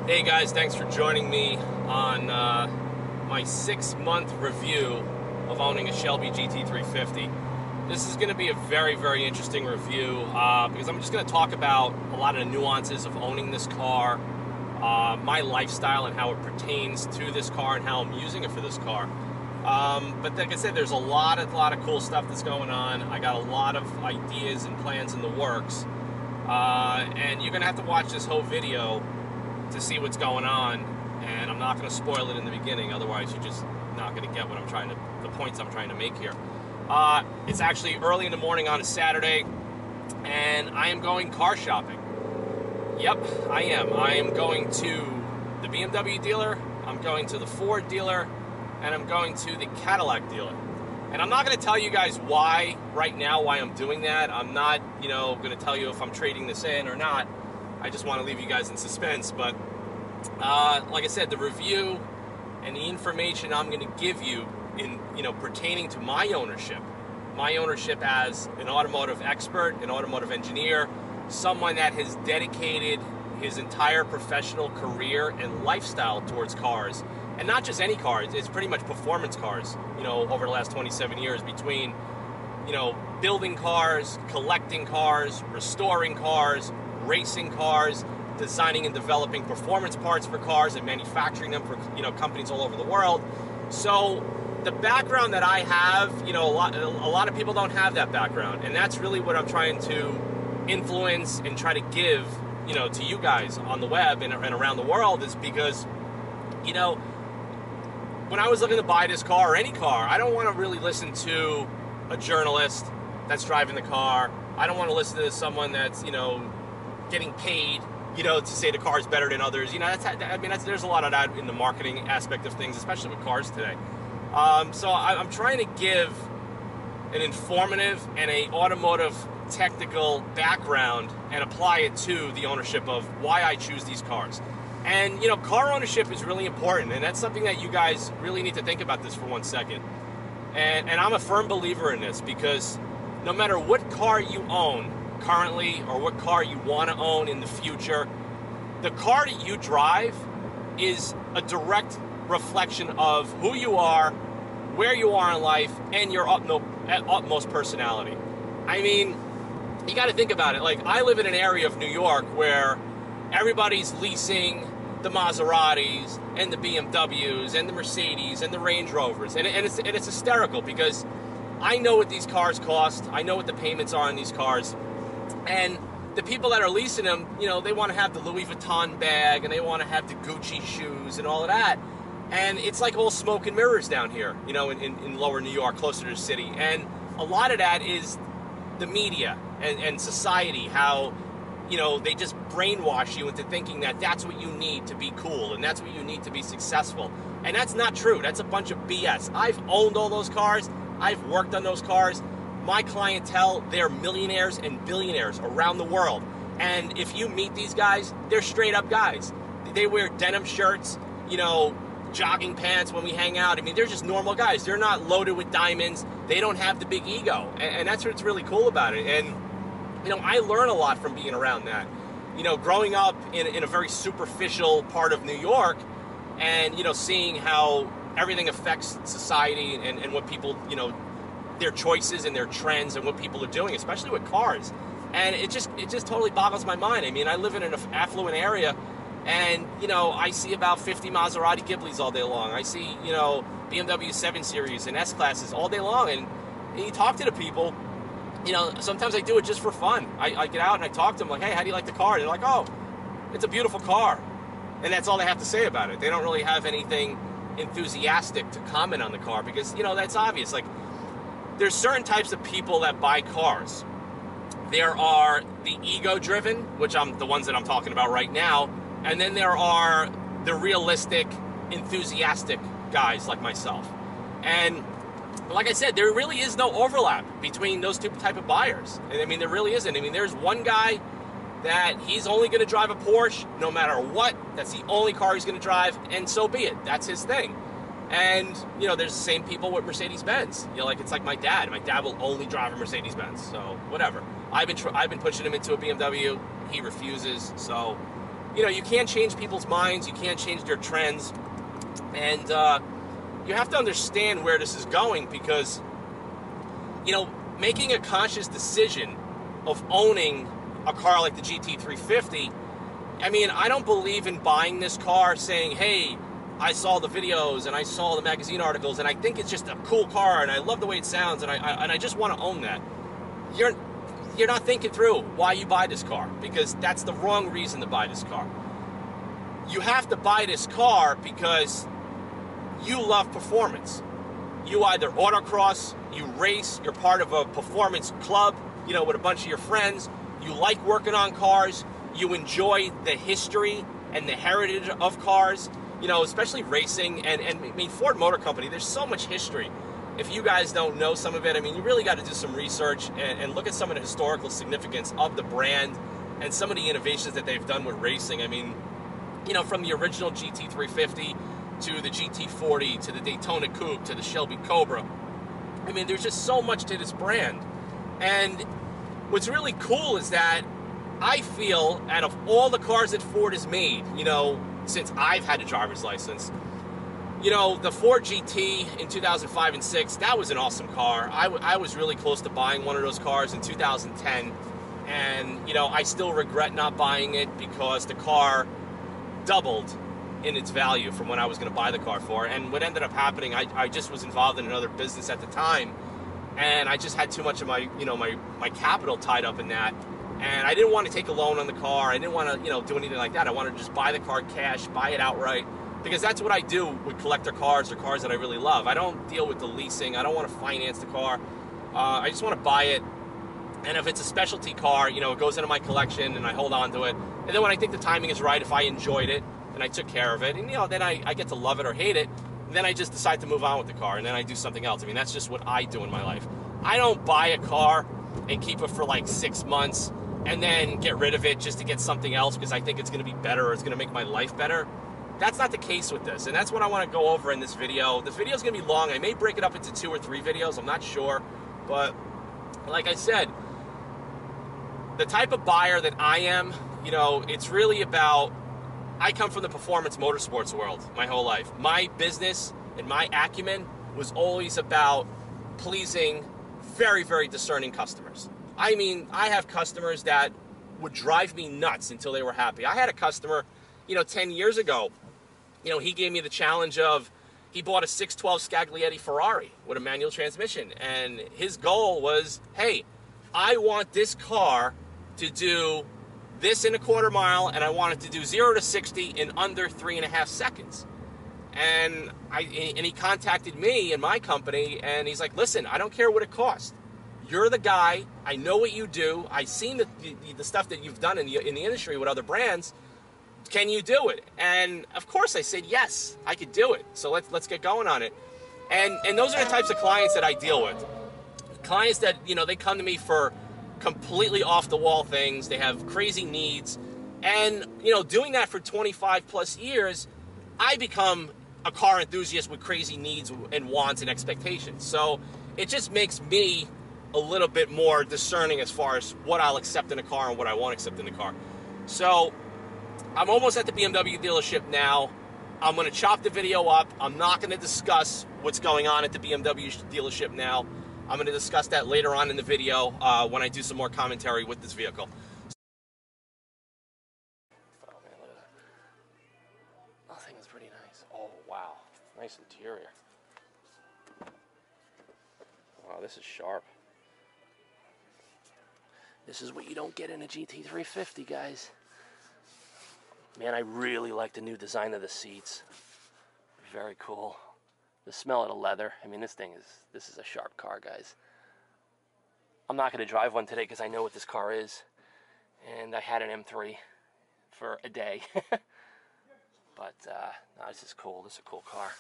Hey guys, thanks for joining me on my 6-month review of owning a Shelby GT350. This is going to be a very, very interesting review because I'm just going to talk about a lot of the nuances of owning this car, my lifestyle and how it pertains to this car and how I'm using it for this car. But like I said, there's a lot of cool stuff that's going on. I got a lot of ideas and plans in the works, and you're going to have to watch this whole video to see what's going on, and I'm not going to spoil it in the beginning, otherwise you're just not going to get what the points I'm trying to make here. It's actually early in the morning on a Saturday, and I am going car shopping. Yep, I am. I am going to the BMW dealer, I'm going to the Ford dealer, and I'm going to the Cadillac dealer. And I'm not going to tell you guys why right now, why I'm doing that. I'm not, going to tell you if I'm trading this in or not. I just want to leave you guys in suspense, but like I said, the review and the information I'm going to give you in pertaining to my ownership as an automotive expert, an automotive engineer, someone that has dedicated his entire professional career and lifestyle towards cars, and not just any cars. It's pretty much performance cars. Over the last 27 years, between building cars, collecting cars, restoring cars, racing cars, designing and developing performance parts for cars and manufacturing them for companies all over the world. So the background that I have, a lot of people don't have that background, and that's really what I'm trying to influence and try to give to you guys on the web and around the world, is because when I was looking to buy this car or any car, I don't want to really listen to a journalist that's driving the car. I don't want to listen to someone that's getting paid, to say the car is better than others. There's a lot of that in the marketing aspect of things, especially with cars today. So I'm trying to give an informative and a automotive technical background and apply it to the ownership of why I choose these cars. And car ownership is really important, and that's something that you guys really need to think about this for 1 second. And I'm a firm believer in this, because no matter what car you own currently or what car you want to own in the future, the car that you drive is a direct reflection of who you are, where you are in life, and your utmost personality. I mean, you got to think about it. Like, I live in an area of New York where everybody's leasing the Maseratis and the BMWs and the Mercedes and the Range Rovers, and it's hysterical, because I know what these cars cost. I know what the payments are on these cars. And the people that are leasing them, they want to have the Louis Vuitton bag, and they want to have the Gucci shoes and all of that. And it's like all smoke and mirrors down here, in lower New York, closer to the city. And a lot of that is the media and society, how, they just brainwash you into thinking that that's what you need to be cool, and that's what you need to be successful. And that's not true. That's a bunch of BS. I've owned all those cars. I've worked on those cars. My clientele, they're millionaires and billionaires around the world. And if you meet these guys, they're straight up guys. They wear denim shirts, jogging pants when we hang out. I mean, they're just normal guys. They're not loaded with diamonds. They don't have the big ego. And that's what's really cool about it. And, I learn a lot from being around that. Growing up in a very superficial part of New York, and, seeing how everything affects society and what people, their choices and their trends and what people are doing, especially with cars. And it just totally boggles my mind. I mean, I live in an affluent area, and, I see about 50 Maserati Ghiblis all day long. I see, BMW 7 Series and S-Classes all day long. And you talk to the people, sometimes I do it just for fun. I get out and I talk to them like, hey, how do you like the car? And they're like, oh, it's a beautiful car. And that's all they have to say about it. They don't really have anything enthusiastic to comment on the car, because, that's obvious. Like, there's certain types of people that buy cars. There are the ego-driven, which I'm the ones that I'm talking about right now, and then there are the realistic, enthusiastic guys like myself. And like I said, there really is no overlap between those two type of buyers. And I mean, there really isn't. I mean, there's one guy that he's only going to drive a Porsche no matter what. That's the only car he's going to drive, and so be it. That's his thing. And, there's the same people with Mercedes-Benz. It's like my dad. My dad will only drive a Mercedes-Benz, so whatever. I've been pushing him into a BMW. He refuses, so you know, you can't change people's minds, you can't change their trends, and you have to understand where this is going, because, you know, making a conscious decision of owning a car like the GT350, I mean, I don't believe in buying this car saying, hey, I saw the videos and I saw the magazine articles and I think it's just a cool car and I love the way it sounds and I just want to own that. You're not thinking through why you buy this car, because that's the wrong reason to buy this car. You have to buy this car because you love performance. You either autocross, you race, you're part of a performance club, you know, with a bunch of your friends. You like working on cars. You enjoy the history and the heritage of cars, you know, especially racing. And I mean, Ford Motor Company, there's so much history. If you guys don't know some of it, I mean, you really got to do some research and look at some of the historical significance of the brand and some of the innovations that they've done with racing. I mean, you know, from the original GT350 to the GT40 to the Daytona Coupe to the Shelby Cobra. I mean, there's just so much to this brand. And what's really cool is that I feel out of all the cars that Ford has made, you know, since I've had a driver's license, you know, the Ford GT in 2005 and 6, that was an awesome car. I was really close to buying one of those cars in 2010. And, you know, I still regret not buying it because the car doubled in its value from when I was going to buy the car for. And what ended up happening, I just was involved in another business at the time, and I just had too much of my, you know, my capital tied up in that, and I didn't want to take a loan on the car. I didn't want to, you know, do anything like that. I wanted to just buy the car cash, buy it outright, because that's what I do with collector cars or cars that I really love. I don't deal with the leasing. I don't want to finance the car. I just want to buy it, and if it's a specialty car, you know, it goes into my collection and I hold on to it, and then when I think the timing is right, if I enjoyed it and I took care of it, and, you know, then I get to love it or hate it, and then I just decide to move on with the car, and then I do something else. I mean, that's just what I do in my life. I don't buy a car and keep it for like 6 months and then get rid of it just to get something else because I think it's going to be better or it's going to make my life better. That's not the case with this, and that's what I want to go over in this video. The video is going to be long. I may break it up into 2 or 3 videos. I'm not sure, but like I said, the type of buyer that I am, you know, it's really about, I come from the performance motorsports world my whole life. My business and my acumen was always about pleasing very, very discerning customers. I mean, I have customers that would drive me nuts until they were happy. I had a customer, you know, 10 years ago, you know, he gave me the challenge of, he bought a 612 Scaglietti Ferrari with a manual transmission, and his goal was, hey, I want this car to do this in a quarter mile, and I want it to do 0 to 60 in under 3.5 seconds. And he contacted me and my company, and he's like, listen, I don't care what it costs. You're the guy. I know what you do. I've seen the stuff that you've done in the industry with other brands. Can you do it? And of course I said, yes, I could do it. So let's get going on it. And those are the types of clients that I deal with. Clients that, you know, they come to me for completely off the wall things. They have crazy needs. And, you know, doing that for 25 plus years, I become a car enthusiast with crazy needs and wants and expectations. So it just makes me a little bit more discerning as far as what I'll accept in a car and what I won't accept in the car. So I'm almost at the BMW dealership now. I'm going to chop the video up. I'm not going to discuss what's going on at the BMW dealership now. I'm going to discuss that later on in the video when I do some more commentary with this vehicle. Oh man, look at that. That thing is pretty nice. Oh wow, nice interior. Wow, this is sharp. This is what you don't get in a GT350, guys. Man, I really like the new design of the seats. Very cool. The smell of the leather. I mean, this is a sharp car, guys. I'm not going to drive one today because I know what this car is. And I had an M3 for a day. But, no, this is cool. This is a cool car.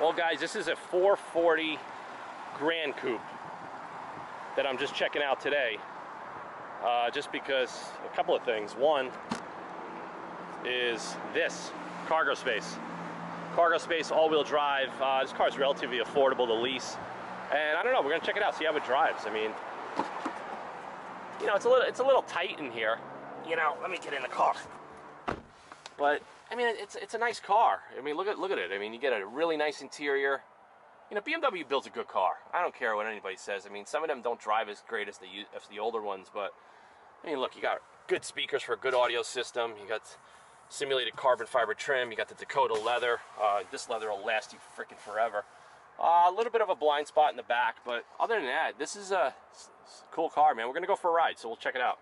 Well, guys, this is a 440 Grand Coupe that I'm just checking out today. Just because a couple of things. One is this cargo space. cargo space, all-wheel drive. This car is relatively affordable to lease. And I don't know, we're gonna check it out, see how it drives. I mean, you know, it's a little tight in here. You know, let me get in the car. But I mean, it's a nice car. I mean, look at it. I mean, you get a really nice interior. You know, BMW builds a good car. I don't care what anybody says. I mean, some of them don't drive as great as the older ones, but I mean, look, you got good speakers for a good audio system. You got simulated carbon fiber trim. You got the Dakota leather. This leather will last you freaking forever. A little bit of a blind spot in the back, but other than that, this is a cool car, man. We're gonna go for a ride, so we'll check it out.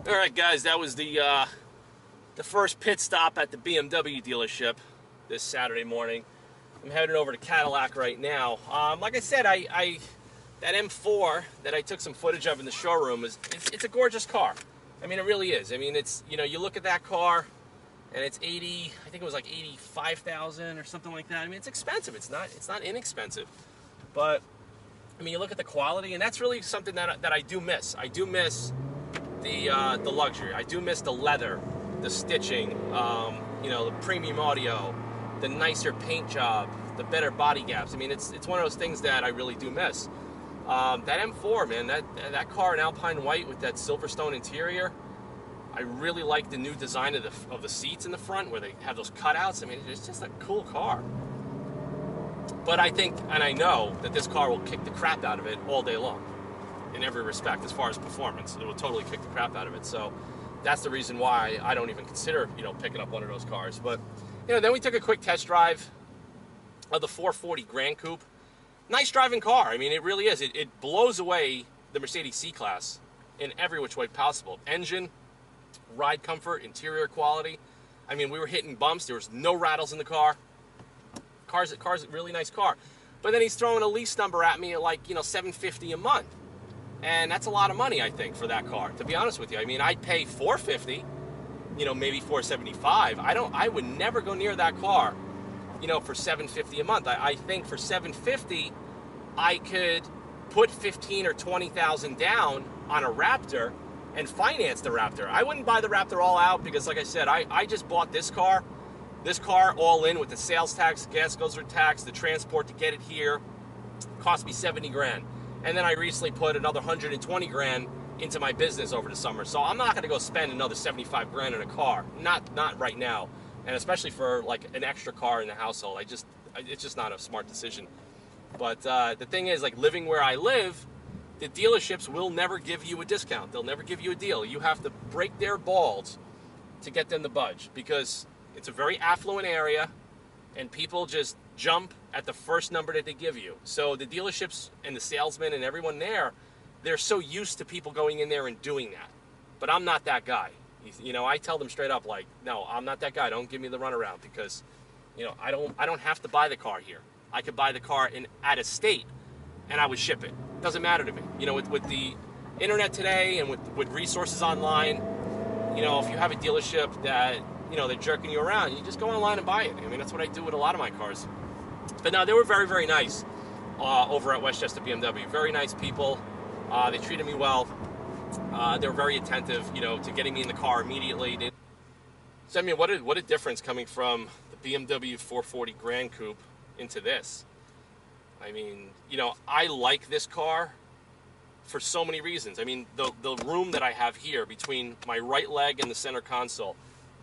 All right, guys, that was the first pit stop at the BMW dealership this Saturday morning. I'm heading over to CADILLAC right now. Like I said, that M4 that I took some footage of in the showroom it's a gorgeous car. I mean, it really is. I mean, it's, you know, you look at that car and it's I think it was like 85,000 or something like that. I mean, it's expensive. It's not inexpensive, but I mean, you look at the quality, and that's really something that I do miss. I do miss the luxury. I do miss the leather, the stitching, you know, the premium audio, the nicer paint job, the better body gaps. I mean, it's one of those things that I really do miss. That M4, man, that car in Alpine white with that Silverstone interior, I really like the new design of the seats in the front where they have those cutouts. I mean, it's just a cool car. But I think, and I know, that this car will kick the crap out of it all day long. In every respect, as far as performance, it will totally kick the crap out of it. So that's the reason why I don't even consider, you know, picking up one of those cars. But, you know, then we took a quick test drive of the 440 Grand Coupe. Nice driving car. I mean, it really is. It blows away the Mercedes C-Class in every which way possible. Engine, ride comfort, interior quality. I mean, we were hitting bumps. There was no rattles in the car. Car's a really nice car. But then he's throwing a lease number at me at, like, you know, $750 a month. And that's a lot of money, I think, for that car, to be honest with you. I mean, I'd pay $450, you know, maybe $475. I would never go near that car, you know, for $750 a month. I think for $750, I could put $15,000 or $20,000 down on a Raptor and finance the Raptor. I wouldn't buy the Raptor all out because, like I said, I just bought this car all in with the sales tax, gas guzzler tax, the transport to get it here, cost me 70 grand. And then I recently put another 120 grand into my business over the summer. So I'm not gonna go spend another 75 grand in a car. Not right now. And especially for like an extra car in the household. It's just not a smart decision. But the thing is, like, living where I live, the dealerships will never give you a discount. They'll never give you a deal. You have to break their balls to get them to budge because it's a very affluent area and people just jump at the first number that they give you. So the dealerships and the salesmen and everyone there, they're so used to people going in there and doing that. But I'm not that guy. You know, I tell them straight up, like, no, I'm not that guy. Don't give me the runaround because, you know, I don't have to buy the car here. I could buy the car out of state and I would ship it. Doesn't matter to me. You know, with the internet today and with resources online, you know, if you have a dealership that, you know, they're jerking you around, you just go online and buy it. I mean, that's what I do with a lot of my cars. But no, they were very, very nice over at Westchester BMW. Very nice people. They treated me well. They were very attentive, you know, to getting me in the car immediately. So, I mean, what a difference coming from the BMW 440 Grand Coupe into this. I mean, you know, I like this car for so many reasons. I mean, the room that I have here between my right leg and the center console,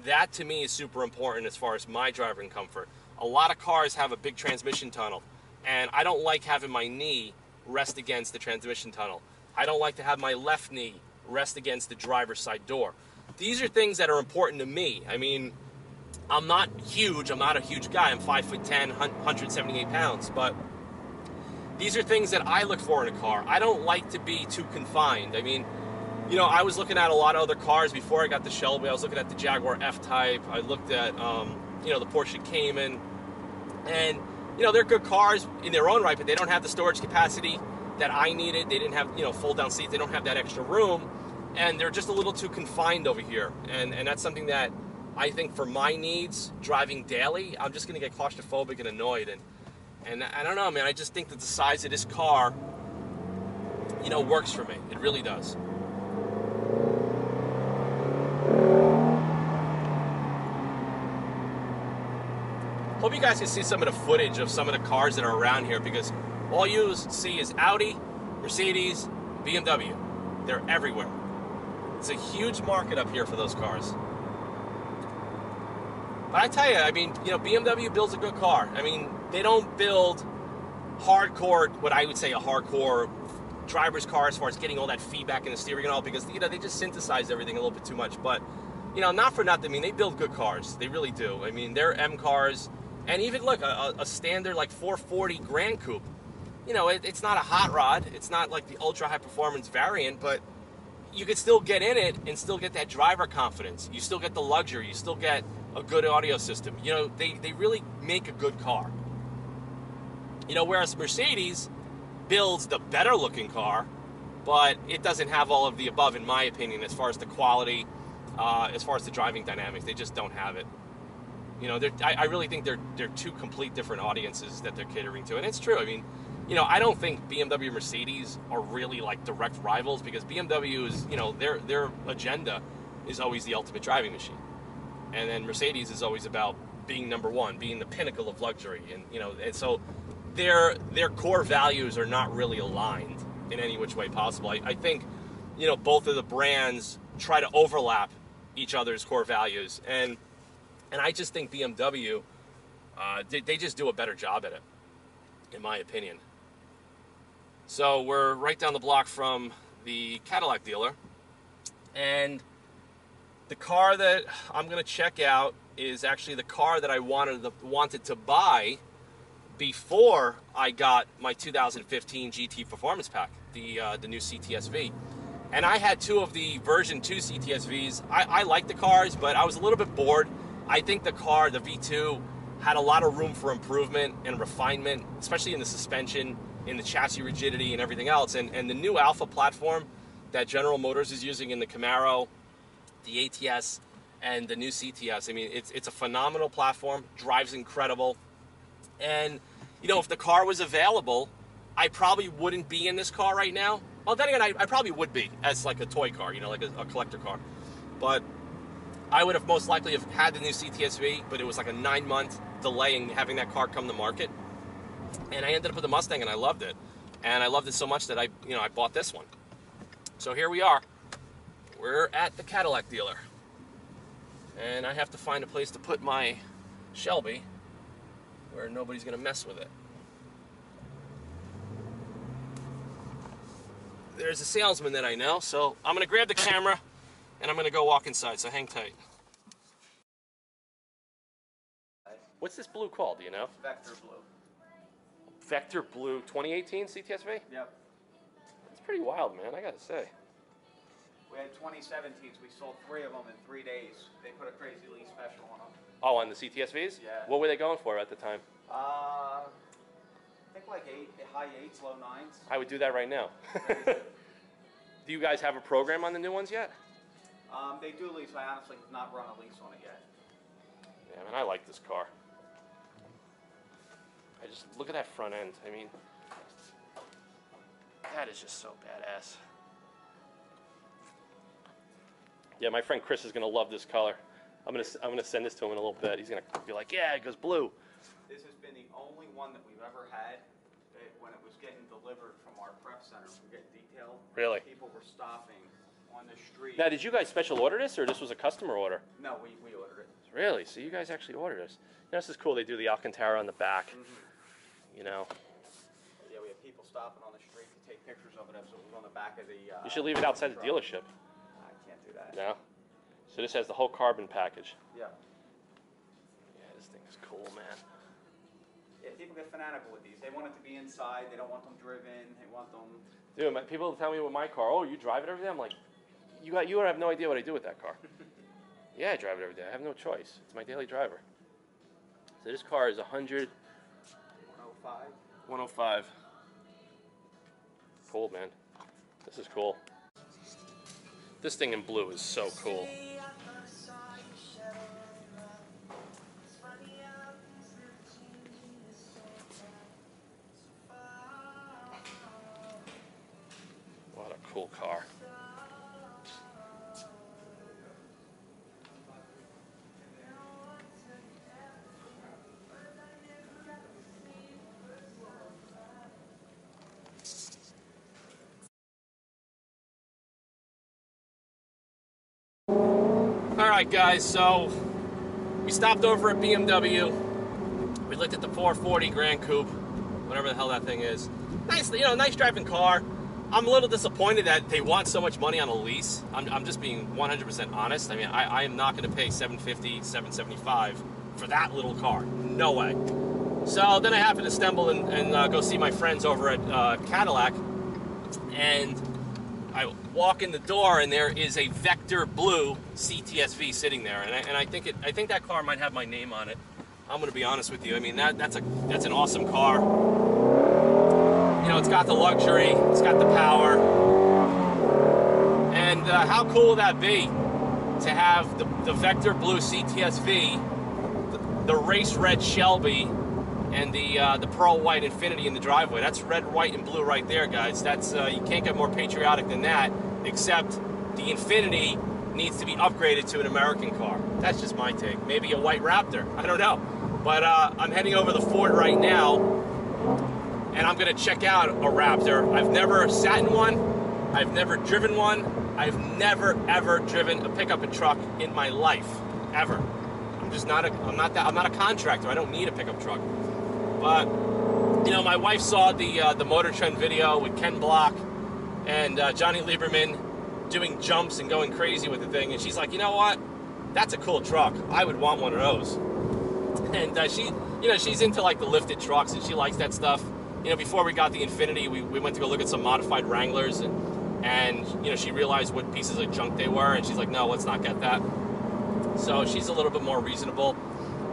that to me is super important as far as my driving comfort. A lot of cars have a big transmission tunnel, and I don't like having my knee rest against the transmission tunnel. I don't like to have my left knee rest against the driver's side door. These are things that are important to me. I mean, I'm not huge. I'm not a huge guy. I'm 5'10", 178 pounds, but these are things that I look for in a car. I don't like to be too confined. I mean, you know, I was looking at a lot of other cars before I got the Shelby. I was looking at the Jaguar F-Type. I looked at, you know, the Porsche Cayman. And, you know, they're good cars in their own right, but they don't have the storage capacity that I needed. They didn't have, you know, fold-down seats. They don't have that extra room. And they're just a little too confined over here. And that's something that I think for my needs, driving daily, I'm just going to get claustrophobic and annoyed. And I don't know, man. I just think that the size of this car, you know, works for me. It really does. Hope you guys can see some of the footage of some of the cars that are around here, because all you see is Audi, Mercedes, BMW. They're everywhere. It's a huge market up here for those cars. But I tell you, I mean, you know, BMW builds a good car. I mean, they don't build hardcore, what I would say a hardcore driver's car as far as getting all that feedback in the steering and all, because, you know, they just synthesize everything a little bit too much. But, you know, not for nothing. I mean, they build good cars. They really do. I mean, they're M cars. And even, look, a standard, like, 440 Grand Coupe. You know, it's not a hot rod. It's not like the ultra high performance variant, but you could still get in it and still get that driver confidence. You still get the luxury. You still get a good audio system. You know, they really make a good car. You know, whereas Mercedes builds the better looking car, but it doesn't have all of the above, in my opinion, as far as the quality, as far as the driving dynamics. They just don't have it. You know, I really think they're two complete different audiences that they're catering to. And it's true. I mean, you know, I don't think BMW and Mercedes are really like direct rivals, because BMW is, you know, their agenda is always the ultimate driving machine. And then Mercedes is always about being number one, being the pinnacle of luxury. And, you know, and so their core values are not really aligned in any which way possible. I think, you know, both of the brands try to overlap each other's core values. And I just think BMW, they just do a better job at it, in my opinion. So we're right down the block from the Cadillac dealer, and the car that I'm going to check out is actually the car that I wanted to buy before I got my 2015 GT Performance Pack, the new CTS-V. And I had two of the version 2 CTS-Vs. I like the cars, but I was a little bit bored. I think the car, the V2, had a lot of room for improvement and refinement, especially in the suspension, in the chassis rigidity, and everything else. And the new Alpha platform that General Motors is using in the Camaro, the ATS, and the new CTS, I mean, it's a phenomenal platform, drives incredible. And, you know, if the car was available, I probably wouldn't be in this car right now. Well, then again, I probably would be as like a toy car, you know, like a collector car. But I would have most likely have had the new CTS-V, but it was like a 9-month delay in having that car come to market. And I ended up with the Mustang, and I loved it. And I loved it so much that I bought this one. So here we are. We're at the Cadillac dealer. And I have to find a place to put my Shelby where nobody's going to mess with it. There's a salesman that I know, so I'm going to grab the camera and I'm going to go walk inside, so hang tight. What's this blue called, do you know? Vector Blue. Vector Blue 2018 CTS-V? Yep. It's pretty wild, man, I gotta say. We had 2017s. We sold 3 of them in 3 days. They put a crazy lease special on them. Oh, on the CTS-Vs? Yeah. What were they going for at the time? I think like high 8s, low 9s. I would do that right now. Do you guys have a program on the new ones yet? They do lease. I honestly have not run a lease on it yet. Yeah, man, I like this car. I just, look at that front end. I mean, that is just so badass. Yeah, my friend Chris is gonna love this color. I'm gonna send this to him in a little bit. He's gonna be like, yeah, it goes blue. This has been the only one that we've ever had when it was getting delivered from our prep center. We get detailed. Really? People were stopping on the street. Now, did you guys special order this, or this was a customer order? No, we ordered it. Really? So you guys actually ordered this. Now, this is cool. They do the Alcantara on the back. Mm-hmm. You know. Yeah, we have people stopping on the street to take pictures of it. So it was on the back of the. You should leave it outside the dealership. I can't do that. No. So this has the whole carbon package. Yeah. Yeah, this thing is cool, man. Yeah, people get fanatical with these. They want it to be inside. They don't want them driven. They want them. Dude, people tell me with my car, oh, you drive it every day? I'm like, you have no idea what I do with that car. Yeah, I drive it every day. I have no choice. It's my daily driver. So this car is 105. 105. Cool, man. This is cool. This thing in blue is so cool. What a cool car. Alright guys, so we stopped over at BMW. We looked at the 440 Grand Coupe, whatever the hell that thing is. Nice, you know, nice driving car. I'm a little disappointed that they want so much money on a lease. I'm just being 100% honest. I mean, I am not going to pay $750, $775 for that little car. No way. So then I happened to stumble and go see my friends over at CADILLAC, and I walk in the door, and there is a Vector Blue CTS-V sitting there, and I think that car might have my name on it. I'm going to be honest with you. I mean, that's an awesome car. You know, it's got the luxury, it's got the power, and how cool would that be to have the Vector Blue CTS-V, the race red Shelby, and the pearl white Infiniti in the driveway. That's red, white, and blue right there, guys. That's you can't get more patriotic than that, except the Infiniti needs to be upgraded to an American car. That's just my take. Maybe a white Raptor, I don't know. But I'm heading over to the Ford right now, and I'm gonna check out a Raptor. I've never sat in one, I've never driven one, I've never ever driven a pickup and truck in my life, ever. I'm not a contractor. I don't need a pickup truck. But you know, my wife saw the Motor Trend video with Ken Block and Johnny Lieberman doing jumps and going crazy with the thing, and she's like, you know what? That's a cool truck. I would want one of those. And she's into like the lifted trucks, and she likes that stuff. You know, before we got the Infiniti, we went to go look at some modified Wranglers, and you know, she realized what pieces of junk they were, and she's like, no, let's not get that. So she's a little bit more reasonable.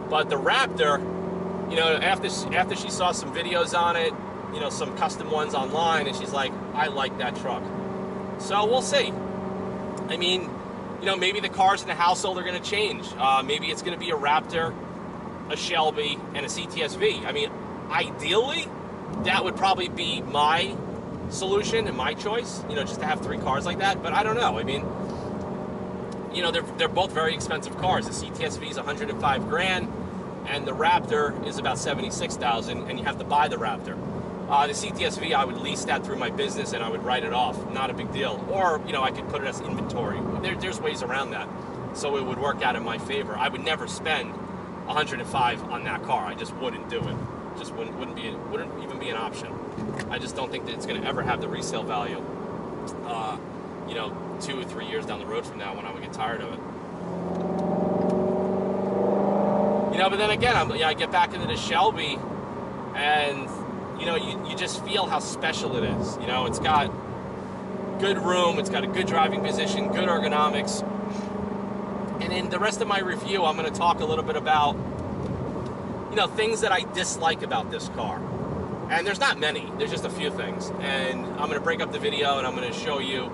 But the Raptor, you know, after she saw some videos on it, you know, some custom ones online, and she's like, I like that truck. So we'll see. I mean, you know, maybe the cars in the household are going to change. Maybe it's going to be a Raptor, a Shelby, and a CTS-V. I mean, ideally, that would probably be my solution and my choice, you know, just to have 3 cars like that. But I don't know. I mean, you know, they're both very expensive cars. The CTS-V is 105 grand, and the Raptor is about 76,000, and you have to buy the Raptor. The CTS-V, I would lease that through my business, and I would write it off. Not a big deal. Or, you know, I could put it as inventory. There's ways around that, so it would work out in my favor. I would never spend 105 on that car. I just wouldn't do it. Just wouldn't even be an option. I just don't think that it's going to ever have the resale value. You know, 2 or 3 years down the road from now, when I would get tired of it. You know, but then again, I get back into the Shelby, and you know, you just feel how special it is. You know, it's got good room, it's got a good driving position, good ergonomics. And in the rest of my review, I'm going to talk a little bit about, you know, things that I dislike about this car. And there's not many, there's just a few things. And I'm going to break up the video, and I'm going to show you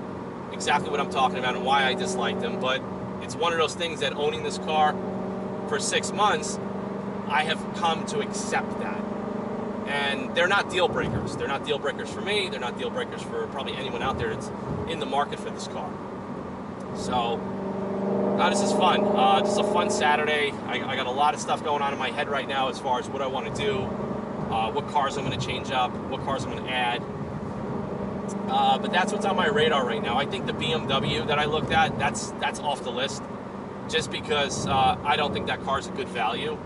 exactly what I'm talking about and why I dislike them. But it's one of those things that, owning this car for 6 months, I have come to accept that. And they're not deal breakers. They're not deal breakers for me. They're not deal breakers for probably anyone out there that's in the market for this car. So, this is fun. This is a fun Saturday. I got a lot of stuff going on in my head right now as far as what I want to do, what cars I'm going to change up, what cars I'm going to add. But that's what's on my radar right now. I think the BMW that I looked at, that's off the list, just because I don't think that car's a good value.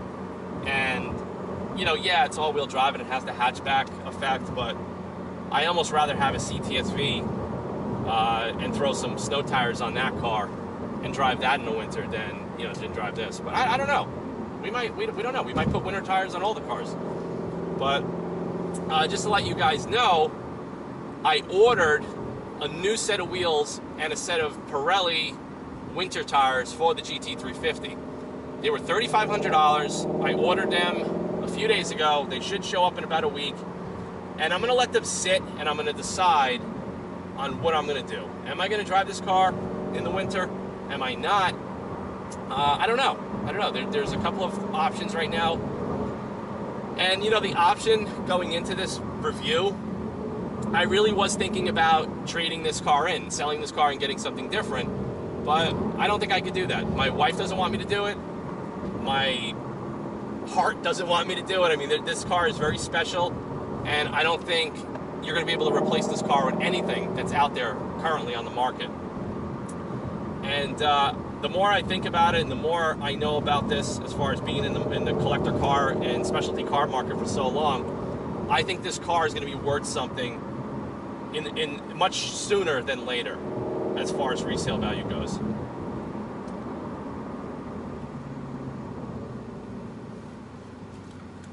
And you know, yeah, it's all-wheel drive and it has the hatchback effect, but I almost rather have a CTS-V and throw some snow tires on that car and drive that in the winter than, you know, than drive this. But I don't know. We don't know. We might put winter tires on all the cars. But just to let you guys know, I ordered a new set of wheels and a set of Pirelli winter tires for the GT350. They were $3,500. I ordered them a few days ago. They should show up in about a week, and I'm going to let them sit, and I'm going to decide on what I'm going to do. Am I going to drive this car in the winter? Am I not? I don't know. There's a couple of options right now, and you know, the option going into this review, I really was thinking about trading this car in, selling this car and getting something different, but I don't think I could do that. My wife doesn't want me to do it. My heart doesn't want me to do it. I mean, this car is very special, and I don't think you're going to be able to replace this car with anything that's out there currently on the market. And the more I think about it and the more I know about this as far as being in the collector car and specialty car market for so long, I think this car is going to be worth something in much sooner than later as far as resale value goes.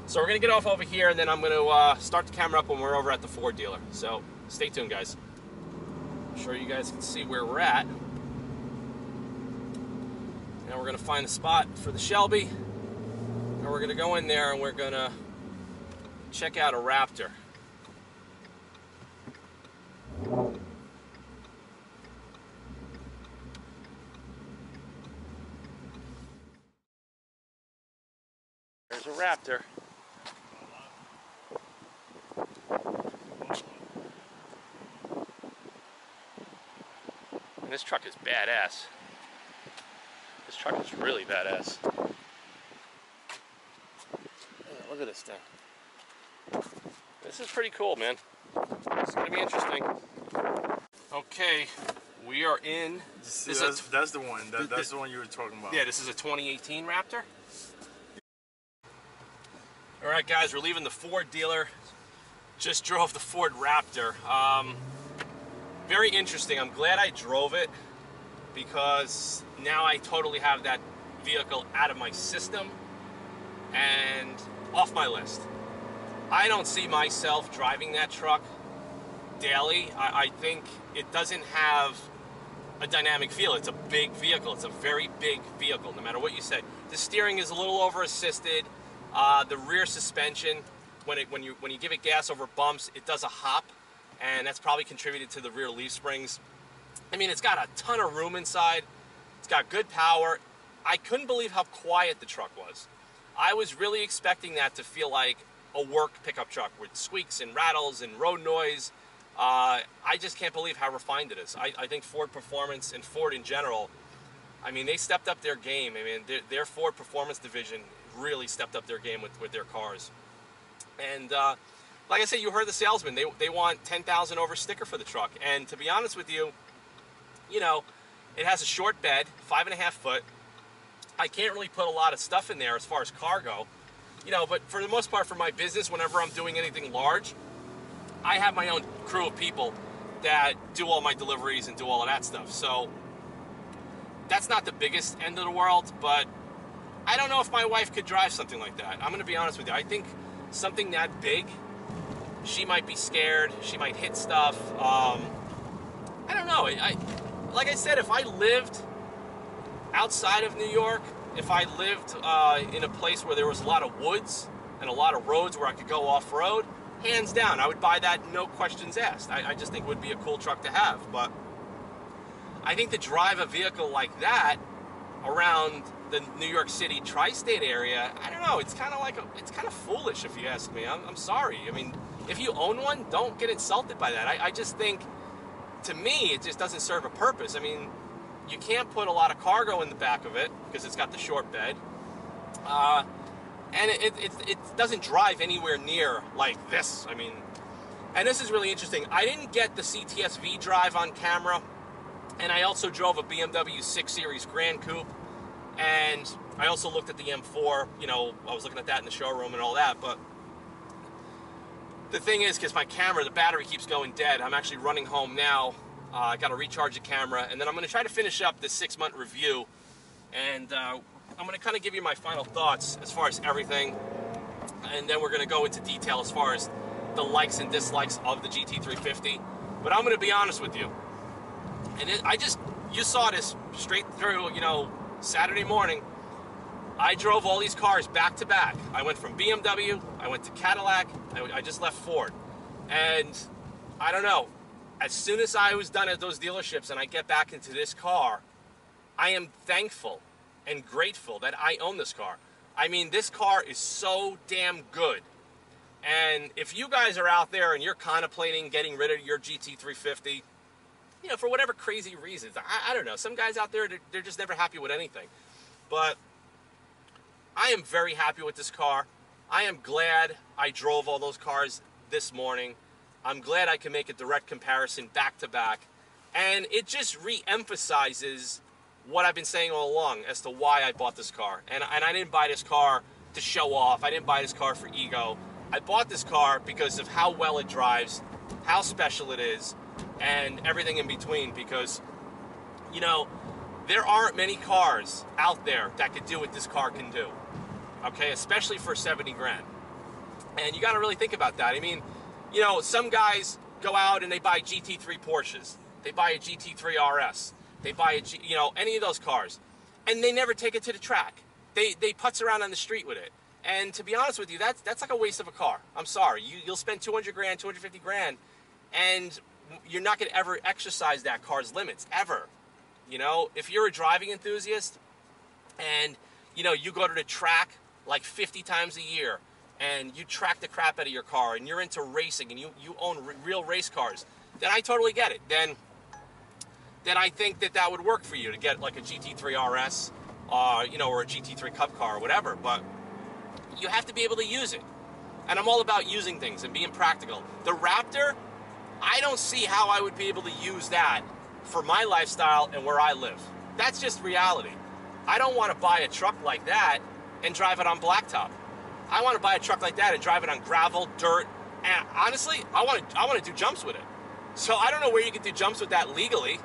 So we're going to get off over here, and then I'm going to start the camera up when we're over at the Ford dealer. So stay tuned, guys. I'm sure you guys can see where we're at. Now we're going to find a spot for the Shelby, and we're going to go in there and we're going to check out a Raptor. There's a Raptor. And this truck is badass. This truck is really badass. Yeah, look at this thing. This is pretty cool, man. It's going to be interesting. Okay, we are in. That's the one. That's the one you were talking about. Yeah, this is a 2018 Raptor. All right, guys, we're leaving the Ford dealer. Just drove the Ford Raptor. Very interesting. I'm glad I drove it, because now I totally have that vehicle out of my system and off my list. I don't see myself driving that truck daily. I think it doesn't have a dynamic feel. It's a big vehicle. It's a very big vehicle, no matter what you say. The steering is a little over-assisted. The rear suspension, when you give it gas over bumps, it does a hop, and that's probably contributed to the rear leaf springs. I mean, it's got a ton of room inside. It's got good power. I couldn't believe how quiet the truck was. I was really expecting that to feel like a work pickup truck with squeaks and rattles and road noise. I just can't believe how refined it is. I think Ford Performance and Ford in general, I mean, they stepped up their game. I mean, their Ford Performance division really stepped up their game with their cars. And like I said, you heard the salesman. They want 10,000 over sticker for the truck. And to be honest with you, you know, it has a short bed, 5.5 foot. I can't really put a lot of stuff in there as far as cargo, you know, but for the most part, for my business, whenever I'm doing anything large, I have my own crew of people that do all my deliveries and do all of that stuff. So that's not the biggest end of the world, but I don't know if my wife could drive something like that. I'm going to be honest with you. I think something that big, she might be scared. She might hit stuff. I don't know. Like I said, if I lived outside of New York, if I lived in a place where there was a lot of woods and a lot of roads where I could go off-road, hands down, I would buy that, no questions asked. I just think it would be a cool truck to have. But I think to drive a vehicle like that around the New York City tri-state area, I don't know, it's kind of foolish if you ask me. I'm sorry. I mean, if you own one, don't get insulted by that. I just think, to me, it just doesn't serve a purpose. I mean, you can't put a lot of cargo in the back of it because it's got the short bed. And it doesn't drive anywhere near like this. I mean, and this is really interesting. I didn't get the CTS-V drive on camera, and I also drove a BMW 6 Series Grand Coupe, and I also looked at the M4. You know, I was looking at that in the showroom and all that, but the thing is, because my camera, the battery keeps going dead, I'm actually running home now. I got to recharge the camera, and then I'm going to try to finish up this 6-month review, and I'm going to kind of give you my final thoughts as far as everything, and then we're going to go into detail as far as the likes and dislikes of the GT350. But I'm going to be honest with you, and you saw this straight through, you know, Saturday morning. I drove all these cars back to back. I went from BMW, I went to Cadillac, I just left Ford, and I don't know. As soon as I was done at those dealerships and I get back into this car, I am thankful and grateful that I own this car. I mean, this car is so damn good. And if you guys are out there and you're contemplating getting rid of your GT350, you know, for whatever crazy reasons, I don't know. Some guys out there, they're just never happy with anything. But I am very happy with this car. I am glad I drove all those cars this morning. I'm glad I can make a direct comparison back to back. And it just re-emphasizes what I've been saying all along as to why I bought this car. And I didn't buy this car to show off. I didn't buy this car for ego. I bought this car because of how well it drives, how special it is, and everything in between. Because, you know, there aren't many cars out there that could do what this car can do. Okay, especially for 70 grand. And you got to really think about that. I mean, you know, some guys go out and they buy GT3 Porsches. They buy a GT3 RS. They buy you know, any of those cars, and they never take it to the track. They putz around on the street with it. And to be honest with you, that's like a waste of a car. I'm sorry. You'll spend 200 grand, 250 grand, and you're not going to ever exercise that car's limits, ever. You know, if you're a driving enthusiast and, you know, you go to the track like 50 times a year and you track the crap out of your car and you're into racing and you own real race cars, then I totally get it. Then I think that would work for you to get like a GT3 RS, you know, or a GT3 Cup car or whatever. But you have to be able to use it. And I'm all about using things and being practical. The Raptor, I don't see how I would be able to use that for my lifestyle and where I live. That's just reality. I don't want to buy a truck like that and drive it on blacktop. I want to buy a truck like that and drive it on gravel, dirt, and honestly, I want to do jumps with it. So I don't know where you can do jumps with that legally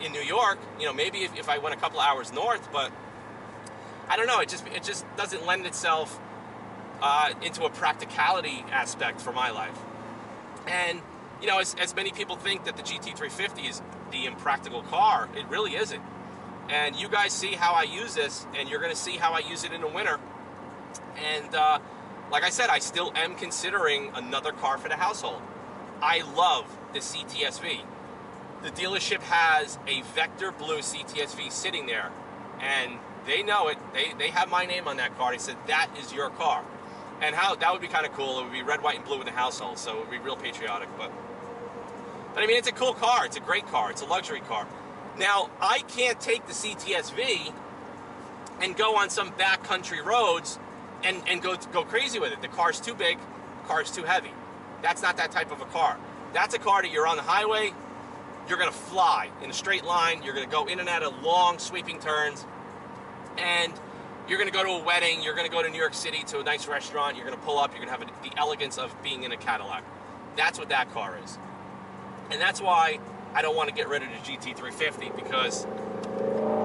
in New York. You know, maybe if I went a couple hours north, but I don't know. It just doesn't lend itself into a practicality aspect for my life. And you know, as many people think that the GT350 is the impractical car, it really isn't. And you guys see how I use this, and you're going to see how I use it in the winter. And like I said, I still am considering another car for the household. I love the CTS-V. The dealership has a Vector Blue CTS-V sitting there, and they know it. They have my name on that car. They said, that is your car. And how that would be kind of cool. It would be red, white, and blue in the household, so it would be real patriotic. But I mean, it's a cool car. It's a great car. It's a luxury car. Now, I can't take the CTS-V and go on some backcountry roads and go crazy with it. The car's too big. The car's too heavy. That's not that type of a car. That's a car that you're on the highway, you're going to fly in a straight line. You're going to go in and out of long, sweeping turns. And you're going to go to a wedding. You're going to go to New York City to a nice restaurant. You're going to pull up. You're going to have the elegance of being in a Cadillac. That's what that car is. And that's why I don't want to get rid of the GT350, because,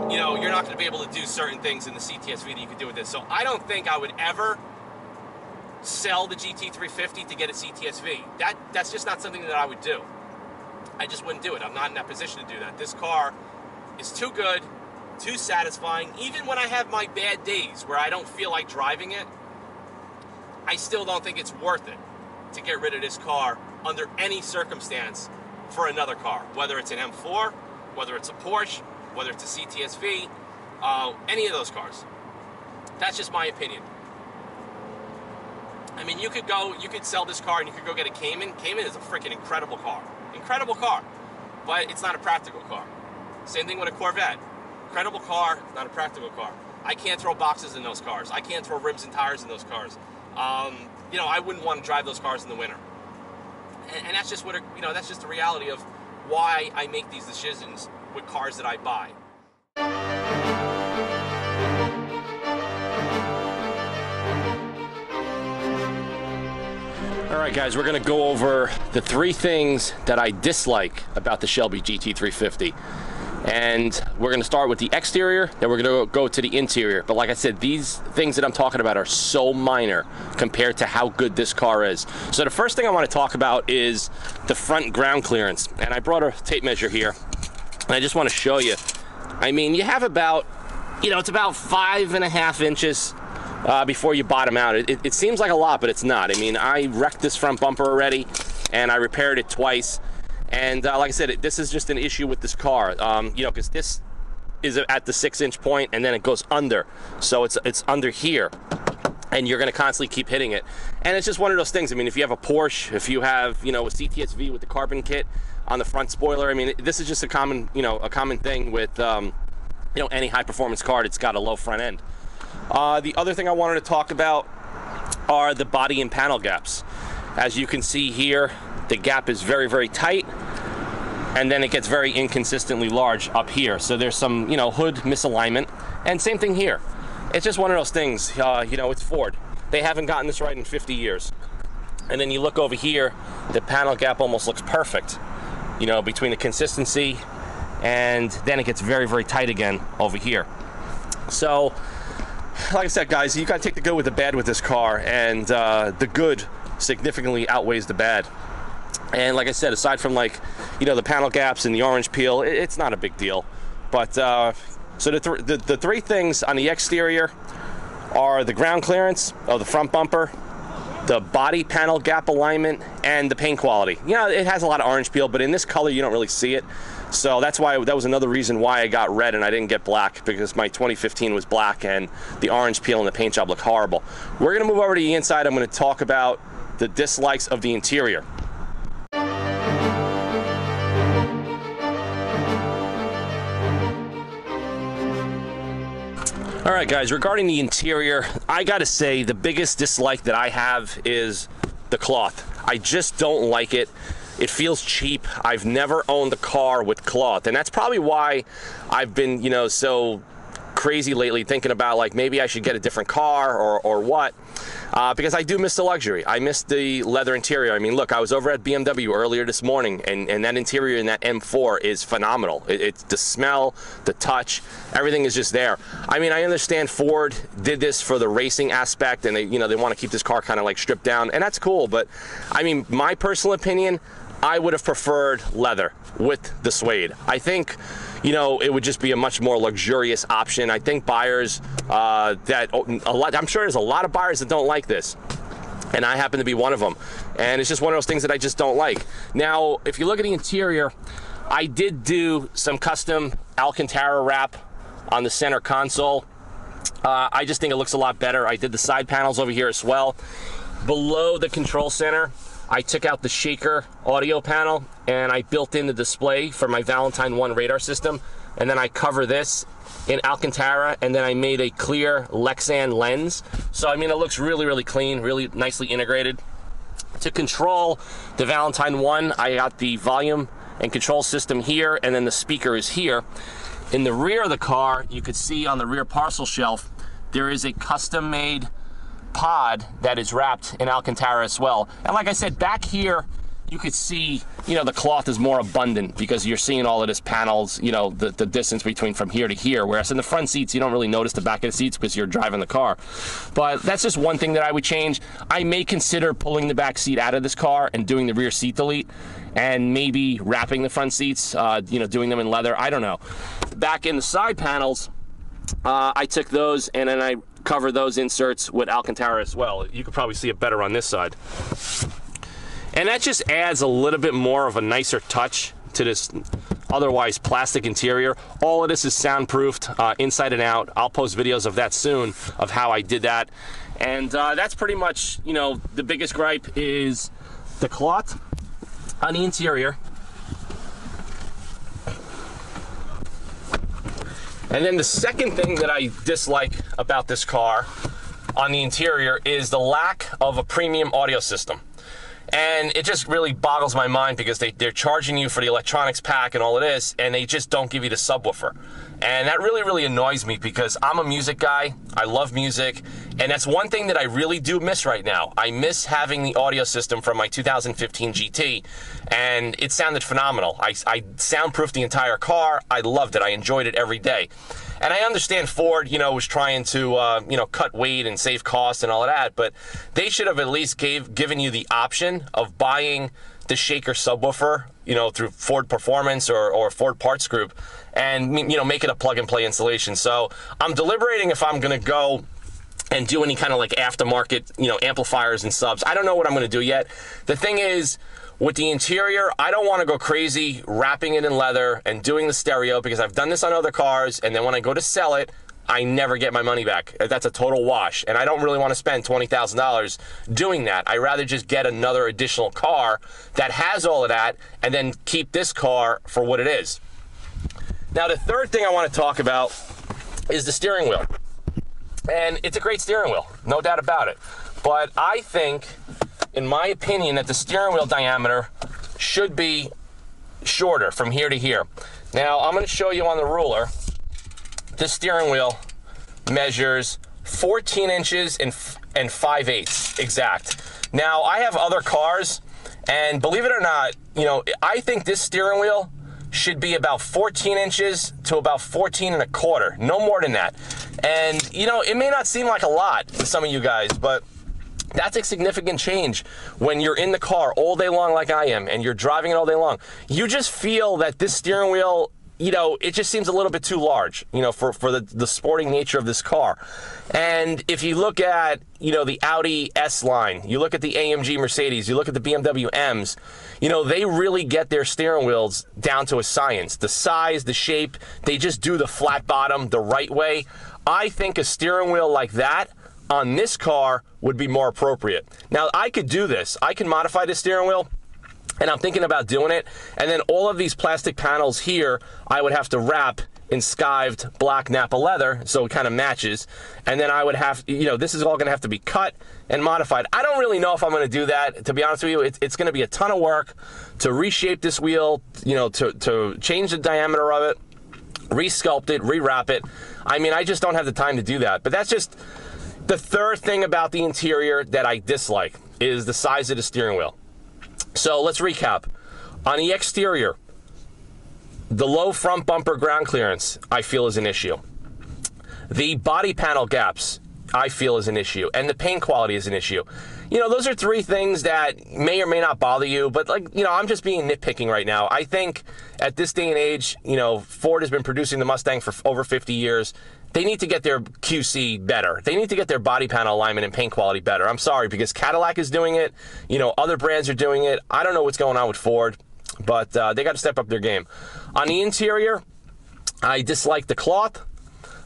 you know, you're not going to be able to do certain things in the CTS-V that you could do with this. So I don't think I would ever sell the GT350 to get a CTS-V. That's just not something that I would do. I just wouldn't do it. I'm not in that position to do that. This car is too good, too satisfying. Even when I have my bad days where I don't feel like driving it, I still don't think it's worth it to get rid of this car under any circumstance for another car, whether it's an M4, whether it's a Porsche, whether it's a CTS-V, any of those cars. That's just my opinion. I mean, you could sell this car and you could go get a Cayman. Cayman is a freaking incredible car. Incredible car, but it's not a practical car. Same thing with a Corvette. Incredible car, not a practical car. I can't throw boxes in those cars. I can't throw rims and tires in those cars. You know, I wouldn't want to drive those cars in the winter. And that's just what, you know, that's just the reality of why I make these decisions with cars that I buy. Alright guys, we're going to go over the 3 things that I dislike about the Shelby GT350. And we're going to start with the exterior, then we're going to go to the interior. But like I said, these things that I'm talking about are so minor compared to how good this car is. So the first thing I want to talk about is the front ground clearance. And I brought a tape measure here, and I just want to show you. I mean, you have about, you know, it's about 5.5 inches before you bottom out. It seems like a lot, but it's not. I mean, I wrecked this front bumper already, and I repaired it twice. And like I said, this is just an issue with this car, you know, because this is at the 6-inch point, and then it goes under. So it's under here, and you're going to constantly keep hitting it. And it's just one of those things. I mean, if you have a Porsche, if you have, you know, a CTS-V with the carbon kit on the front spoiler, I mean, this is just a common, you know, a common thing with, you know, any high-performance car that's got a low front end. The other thing I wanted to talk about are the body and panel gaps. As you can see here, the gap is very, very tight. and then it gets very inconsistently large up here. So there's some, you know, hood misalignment, and same thing here. It's just one of those things, you know, it's Ford. They haven't gotten this right in 50 years. And then you look over here, the panel gap almost looks perfect, you know, between the consistency, and then it gets very, very tight again over here. So, like I said, guys, you gotta take the good with the bad with this car, and the good significantly outweighs the bad. And like I said, aside from, like, you know, the panel gaps and the orange peel, it's not a big deal. But so the three things on the exterior are the ground clearance of the front bumper, the body panel gap alignment, and the paint quality. You know, it has a lot of orange peel, but in this color you don't really see it. So that's why, that was another reason why I got red and I didn't get black, because my 2015 was black and the orange peel and the paint job look horrible. We're gonna move over to the inside. I'm gonna talk about the dislikes of the interior. All right, guys, regarding the interior, I gotta say the biggest dislike that I have is the cloth. I just don't like it. It feels cheap. I've never owned a car with cloth, and that's probably why I've been, you know, so crazy lately, thinking about, like, maybe I should get a different car or what, because I do miss the luxury. I miss the leather interior. I mean, look, I was over at BMW earlier this morning, and that interior in that M4 is phenomenal. It's the smell, the touch, everything is just there. I mean, I understand Ford did this for the racing aspect, and they, you know, they want to keep this car kind of like stripped down, and that's cool. But I mean, my personal opinion, I would have preferred leather with the suede. I think, you know, it would just be a much more luxurious option. I think buyers I'm sure there's a lot of buyers that don't like this, and I happen to be one of them. And it's just one of those things that I just don't like. Now, if you look at the interior, I did do some custom Alcantara wrap on the center console. I just think it looks a lot better. I did the side panels over here as well. Below the control center, I took out the shaker audio panel and I built in the display for my Valentine 1 radar system, and then I cover this in Alcantara, and then I made a clear Lexan lens. So I mean, it looks really, really clean, really nicely integrated. To control the Valentine 1, I got the volume and control system here, and then the speaker is here. In the rear of the car, you could see on the rear parcel shelf, there is a custom-made pod that is wrapped in Alcantara as well. And like I said, back here you could see, you know, the cloth is more abundant because you're seeing all of this panels, you know, the distance between from here to here, whereas in the front seats you don't really notice the back of the seats because you're driving the car. But that's just one thing that I would change. I may consider pulling the back seat out of this car and doing the rear seat delete, and maybe wrapping the front seats, you know, doing them in leather. I don't know. Back in the side panels, I took those and then I cover those inserts with Alcantara as well. You could probably see it better on this side. And that just adds a little bit more of a nicer touch to this otherwise plastic interior. All of this is soundproofed inside and out. I'll post videos of that soon, of how I did that. And that's pretty much, you know, the biggest gripe is the cloth on the interior. And then the second thing that I dislike about this car on the interior is the lack of a premium audio system. And it just really boggles my mind because they're charging you for the electronics pack and all of this, and they just don't give you the subwoofer. And that really, really annoys me because I'm a music guy. I love music. And that's one thing that I really do miss right now. I miss having the audio system from my 2015 GT, and it sounded phenomenal. I soundproofed the entire car. I loved it. I enjoyed it every day. And I understand Ford, you know, was trying to, you know, cut weight and save costs and all of that, but they should have at least given you the option of buying the shaker subwoofer, you know, through Ford Performance or Ford Parts Group, and, you know, make it a plug-and-play installation. So I'm deliberating if I'm going to go and do any kind of like aftermarket, you know, amplifiers and subs. I don't know what I'm going to do yet. The thing is, with the interior, I don't want to go crazy wrapping it in leather and doing the stereo, because I've done this on other cars, and then when I go to sell it, I never get my money back. That's a total wash, and I don't really want to spend $20,000 doing that. I'd rather just get another additional car that has all of that and then keep this car for what it is. Now, the third thing I want to talk about is the steering wheel. And it's a great steering wheel, no doubt about it. But I think, in my opinion, that the steering wheel diameter should be shorter from here to here. Now, I'm going to show you on the ruler. This steering wheel measures 14 inches and 5/8 exact. Now, I have other cars, and believe it or not, you know, I think this steering wheel should be about 14 inches to about 14 1/4, no more than that. And, you know, it may not seem like a lot to some of you guys, but that's a significant change when you're in the car all day long like I am, and you're driving it all day long. You just feel that this steering wheel, you know, it just seems a little bit too large, you know, for the sporting nature of this car. And if you look at, you know, the Audi S line, you look at the AMG Mercedes, you look at the BMW M's, you know, they really get their steering wheels down to a science. The size, the shape, they just do the flat bottom the right way. I think a steering wheel like that on this car would be more appropriate. Now, I could do this. I can modify the steering wheel, and I'm thinking about doing it. And then all of these plastic panels here, I would have to wrap in skived black Napa leather, so it kind of matches. And then I would have, you know, this is all going to have to be cut and modified. I don't really know if I'm going to do that. To be honest with you, it's going to be a ton of work to reshape this wheel, you know, to change the diameter of it, resculpt it, rewrap it. I mean, I just don't have the time to do that. But that's just the third thing about the interior that I dislike, is the size of the steering wheel. So let's recap. On the exterior, the low front bumper ground clearance, I feel, is an issue. The body panel gaps, I feel, is an issue. And the paint quality is an issue. You know, those are three things that may or may not bother you, but, like, you know, I'm just being nitpicking right now. I think at this day and age, you know, Ford has been producing the Mustang for over 50 years. They need to get their QC better. They need to get their body panel alignment and paint quality better. I'm sorry, because CADILLAC is doing it. You know, other brands are doing it. I don't know what's going on with Ford, but they got to step up their game. On the interior, I dislike the cloth.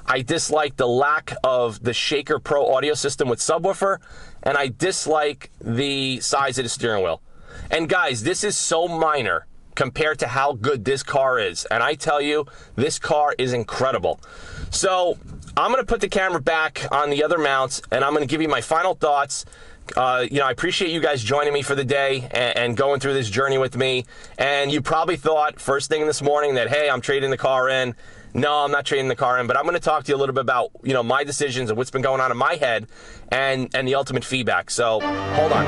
I dislike the lack of the Shaker Pro audio system with subwoofer, and I dislike the size of the steering wheel. And guys, this is so minor compared to how good this car is. And I tell you, this car is incredible. So I'm going to put the camera back on the other mounts, and I'm going to give you my final thoughts. You know, I appreciate you guys joining me for the day and going through this journey with me. And you probably thought first thing this morning that, hey, I'm trading the car in. No, I'm not trading the car in, but I'm going to talk to you a little bit about, you know, my decisions and what's been going on in my head and the ultimate feedback. So hold on.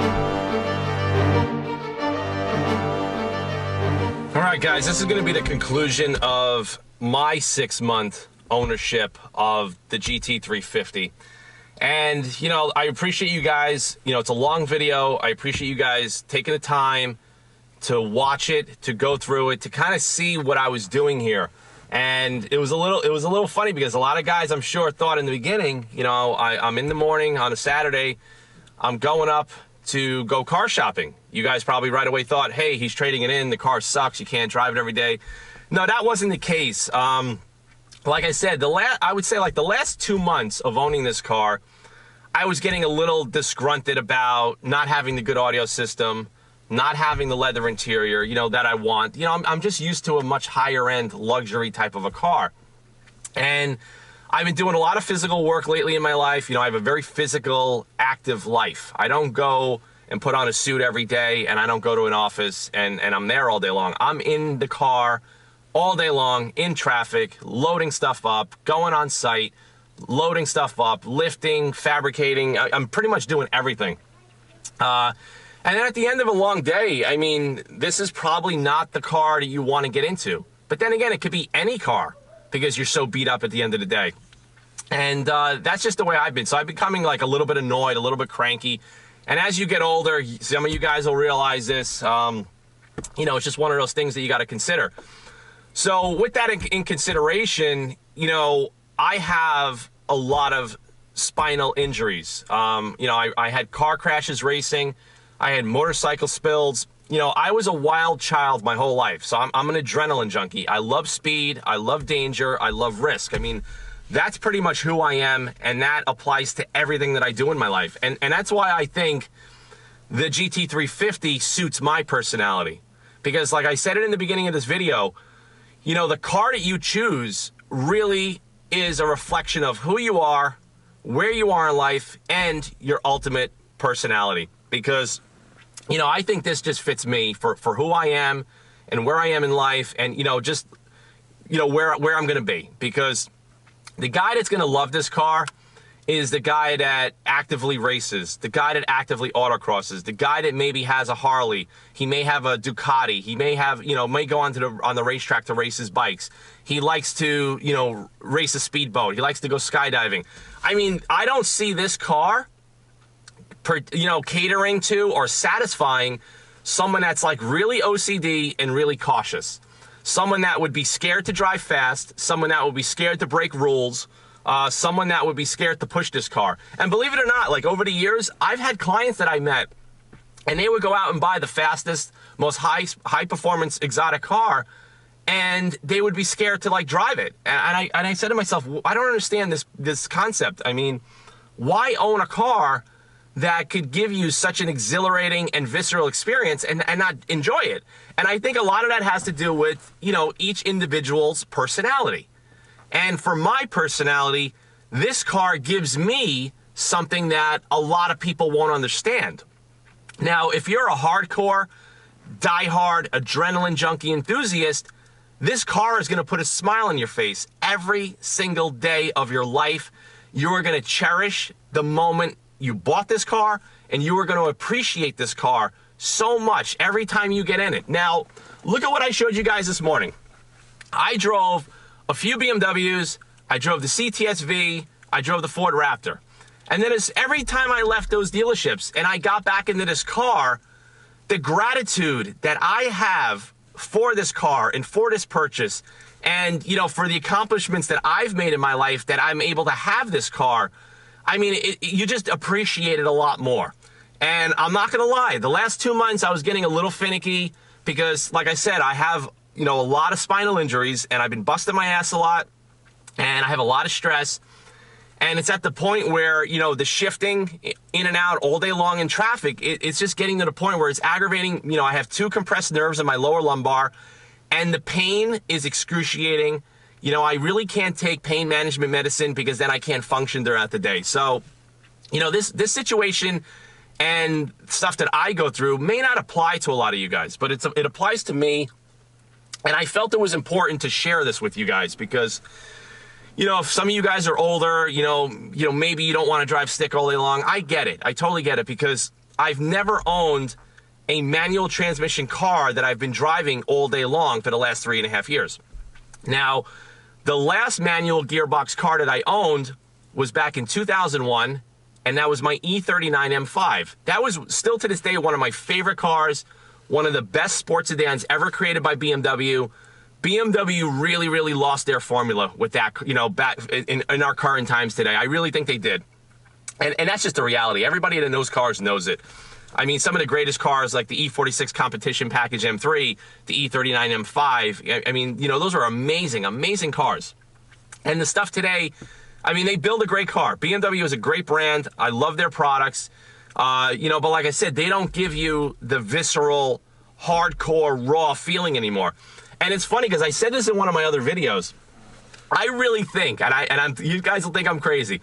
All right, guys, this is going to be the conclusion of my 6-month ownership of the GT350. And, you know, I appreciate you guys. You know, it's a long video. I appreciate you guys taking the time to watch it, to go through it, to kind of see what I was doing here. And it was a little funny because a lot of guys, I'm sure, thought in the beginning, you know, I'm in the morning on a Saturday, I'm going up to go car shopping. You guys probably right away thought, hey, he's trading it in, the car sucks, you can't drive it every day. No, that wasn't the case. Like I said, I would say like the last 2 months of owning this car, I was getting a little disgruntled about not having the good audio system, not having the leather interior, you know, that I want. You know, I'm just used to a much higher end luxury type of a car. And I've been doing a lot of physical work lately in my life. You know, I have a very physical, active life. I don't go and put on a suit every day, and I don't go to an office and I'm there all day long. I'm in the car all day long, in traffic, loading stuff up, going on site, loading stuff up, lifting, fabricating. I'm pretty much doing everything. And then at the end of a long day, I mean, this is probably not the car that you want to get into. But then again, it could be any car because you're so beat up at the end of the day. And that's just the way I've been. So I'm becoming like a little bit annoyed, a little bit cranky. And as you get older, some of you guys will realize this, you know, it's just one of those things that you got to consider. So with that in consideration, you know, I have a lot of spinal injuries. You know, I had car crashes racing. I had motorcycle spills. You know, I was a wild child my whole life. So I'm an adrenaline junkie. I love speed. I love danger. I love risk. I mean, that's pretty much who I am. And that applies to everything that I do in my life. And that's why I think the GT350 suits my personality. Because like I said it in the beginning of this video, you know, the car that you choose really is a reflection of who you are, where you are in life, and your ultimate personality. Because, you know, I think this just fits me for who I am and where I am in life, and, you know, just, you know, where I'm going to be. Because the guy that's going to love this car is the guy that actively races, the guy that actively autocrosses, the guy that maybe has a Harley, he may have a Ducati, he may have, you know, may go on the racetrack to race his bikes. He likes to, you know, race a speedboat. He likes to go skydiving. I mean, I don't see this car, you know, catering to or satisfying someone that's like really OCD and really cautious. Someone that would be scared to drive fast, someone that would be scared to break rules, someone that would be scared to push this car. And believe it or not, like over the years, I've had clients that I met, and they would go out and buy the fastest, most high performance exotic car, and they would be scared to like drive it. And I said to myself, I don't understand this concept. I mean, why own a car that could give you such an exhilarating and visceral experience and not enjoy it? And I think a lot of that has to do with, you know, each individual's personality. And for my personality, this car gives me something that a lot of people won't understand. Now, if you're a hardcore, diehard, adrenaline junkie enthusiast, this car is going to put a smile on your face every single day of your life. You are going to cherish the moment you bought this car, and you are going to appreciate this car so much every time you get in it. Now, look at what I showed you guys this morning. I drove a few BMWs, I drove the CTS-V, I drove the Ford Raptor. And then every time I left those dealerships and I got back into this car, the gratitude that I have for this car and for this purchase, and, you know, for the accomplishments that I've made in my life that I'm able to have this car, I mean, you just appreciate it a lot more. And I'm not going to lie, the last 2 months I was getting a little finicky because, like I said, I have, you know, a lot of spinal injuries, and I've been busting my ass a lot, and I have a lot of stress. And it's at the point where, you know, the shifting in and out all day long in traffic, it's just getting to the point where it's aggravating. You know, I have 2 compressed nerves in my lower lumbar, and the pain is excruciating. You know, I really can't take pain management medicine because then I can't function throughout the day. So, you know, this situation and stuff that I go through may not apply to a lot of you guys, but it applies to me. And I felt it was important to share this with you guys because, you know, if some of you guys are older, you know, maybe you don't want to drive stick all day long. I get it. I totally get it because I've never owned a manual transmission car that I've been driving all day long for the last 3.5 years. Now, the last manual gearbox car that I owned was back in 2001, and that was my E39 M5. That was still to this day one of my favorite cars, one of the best sports sedans ever created by BMW. BMW really, really lost their formula with that, you know, back in our current times today. I really think they did. And that's just the reality. Everybody that knows cars knows it. I mean, some of the greatest cars like the E46 Competition Package M3, the E39 M5, I mean, you know, those are amazing, amazing cars. And the stuff today, I mean, they build a great car. BMW is a great brand. I love their products. You know, but like I said, they don't give you the visceral, hardcore, raw feeling anymore. And it's funny because I said this in one of my other videos. I really think, you guys will think I'm crazy,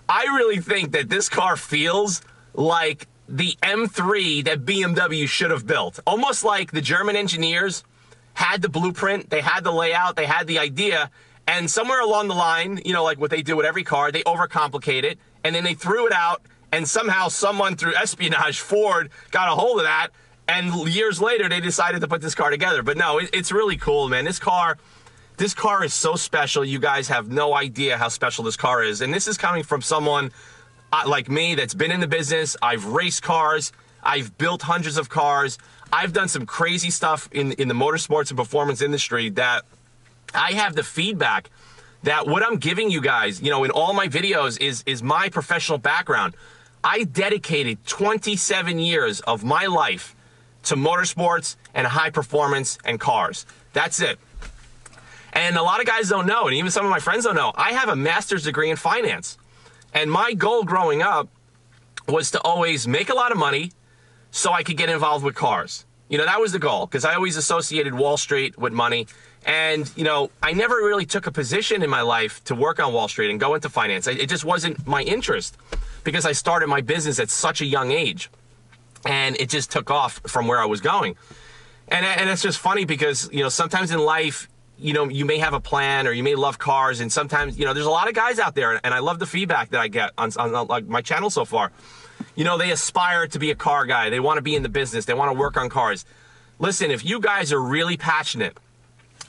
I really think that this car feels like the M3 that BMW should have built. Almost like the German engineers had the blueprint, they had the layout, they had the idea, and somewhere along the line, you know, like what they do with every car, they overcomplicate it, and then they threw it out, and somehow someone through espionage, Ford, got a hold of that, and years later they decided to put this car together. But no, it's really cool, man. This car is so special. You guys have no idea how special this car is. And this is coming from someone like me that's been in the business. I've raced cars. I've built hundreds of cars. I've done some crazy stuff in the motorsports and performance industry that I have the feedback that what I'm giving you guys, you know, in all my videos is my professional background. I dedicated 27 years of my life to motorsports and high performance and cars. That's it. And a lot of guys don't know, and even some of my friends don't know, I have a master's degree in finance. And my goal growing up was to always make a lot of money so I could get involved with cars. You know, that was the goal, because I always associated Wall Street with money. And, you know, I never really took a position in my life to work on Wall Street and go into finance. It just wasn't my interest, because I started my business at such a young age. And it just took off from where I was going. And it's just funny because, you know, sometimes in life, you know, you may have a plan or you may love cars, and sometimes, you know, there's a lot of guys out there, and I love the feedback that I get on like my channel so far. You know, they aspire to be a car guy. They want to be in the business. They want to work on cars. Listen, if you guys are really passionate,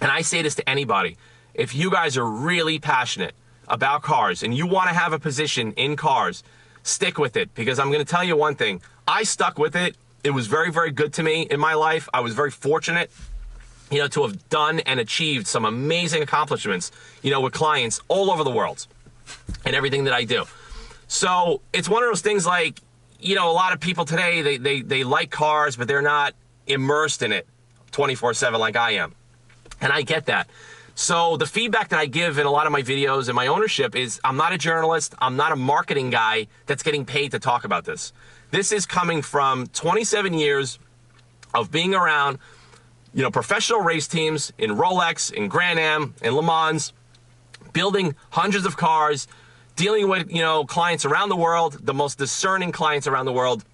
and I say this to anybody, if you guys are really passionate about cars and you want to have a position in cars, stick with it, because I'm going to tell you one thing. I stuck with it. It was very, very good to me in my life. I was very fortunate, you know, to have done and achieved some amazing accomplishments, you know, with clients all over the world and everything that I do. So it's one of those things like, you know, a lot of people today, they like cars, but they're not immersed in it 24/7 like I am. And I get that. So the feedback that I give in a lot of my videos and my ownership is I'm not a journalist. I'm not a marketing guy that's getting paid to talk about this. This is coming from 27 years of being around, you know, professional race teams in Rolex, in Grand Am, in Le Mans, building hundreds of cars, dealing with, you know, clients around the world, the most discerning clients around the world,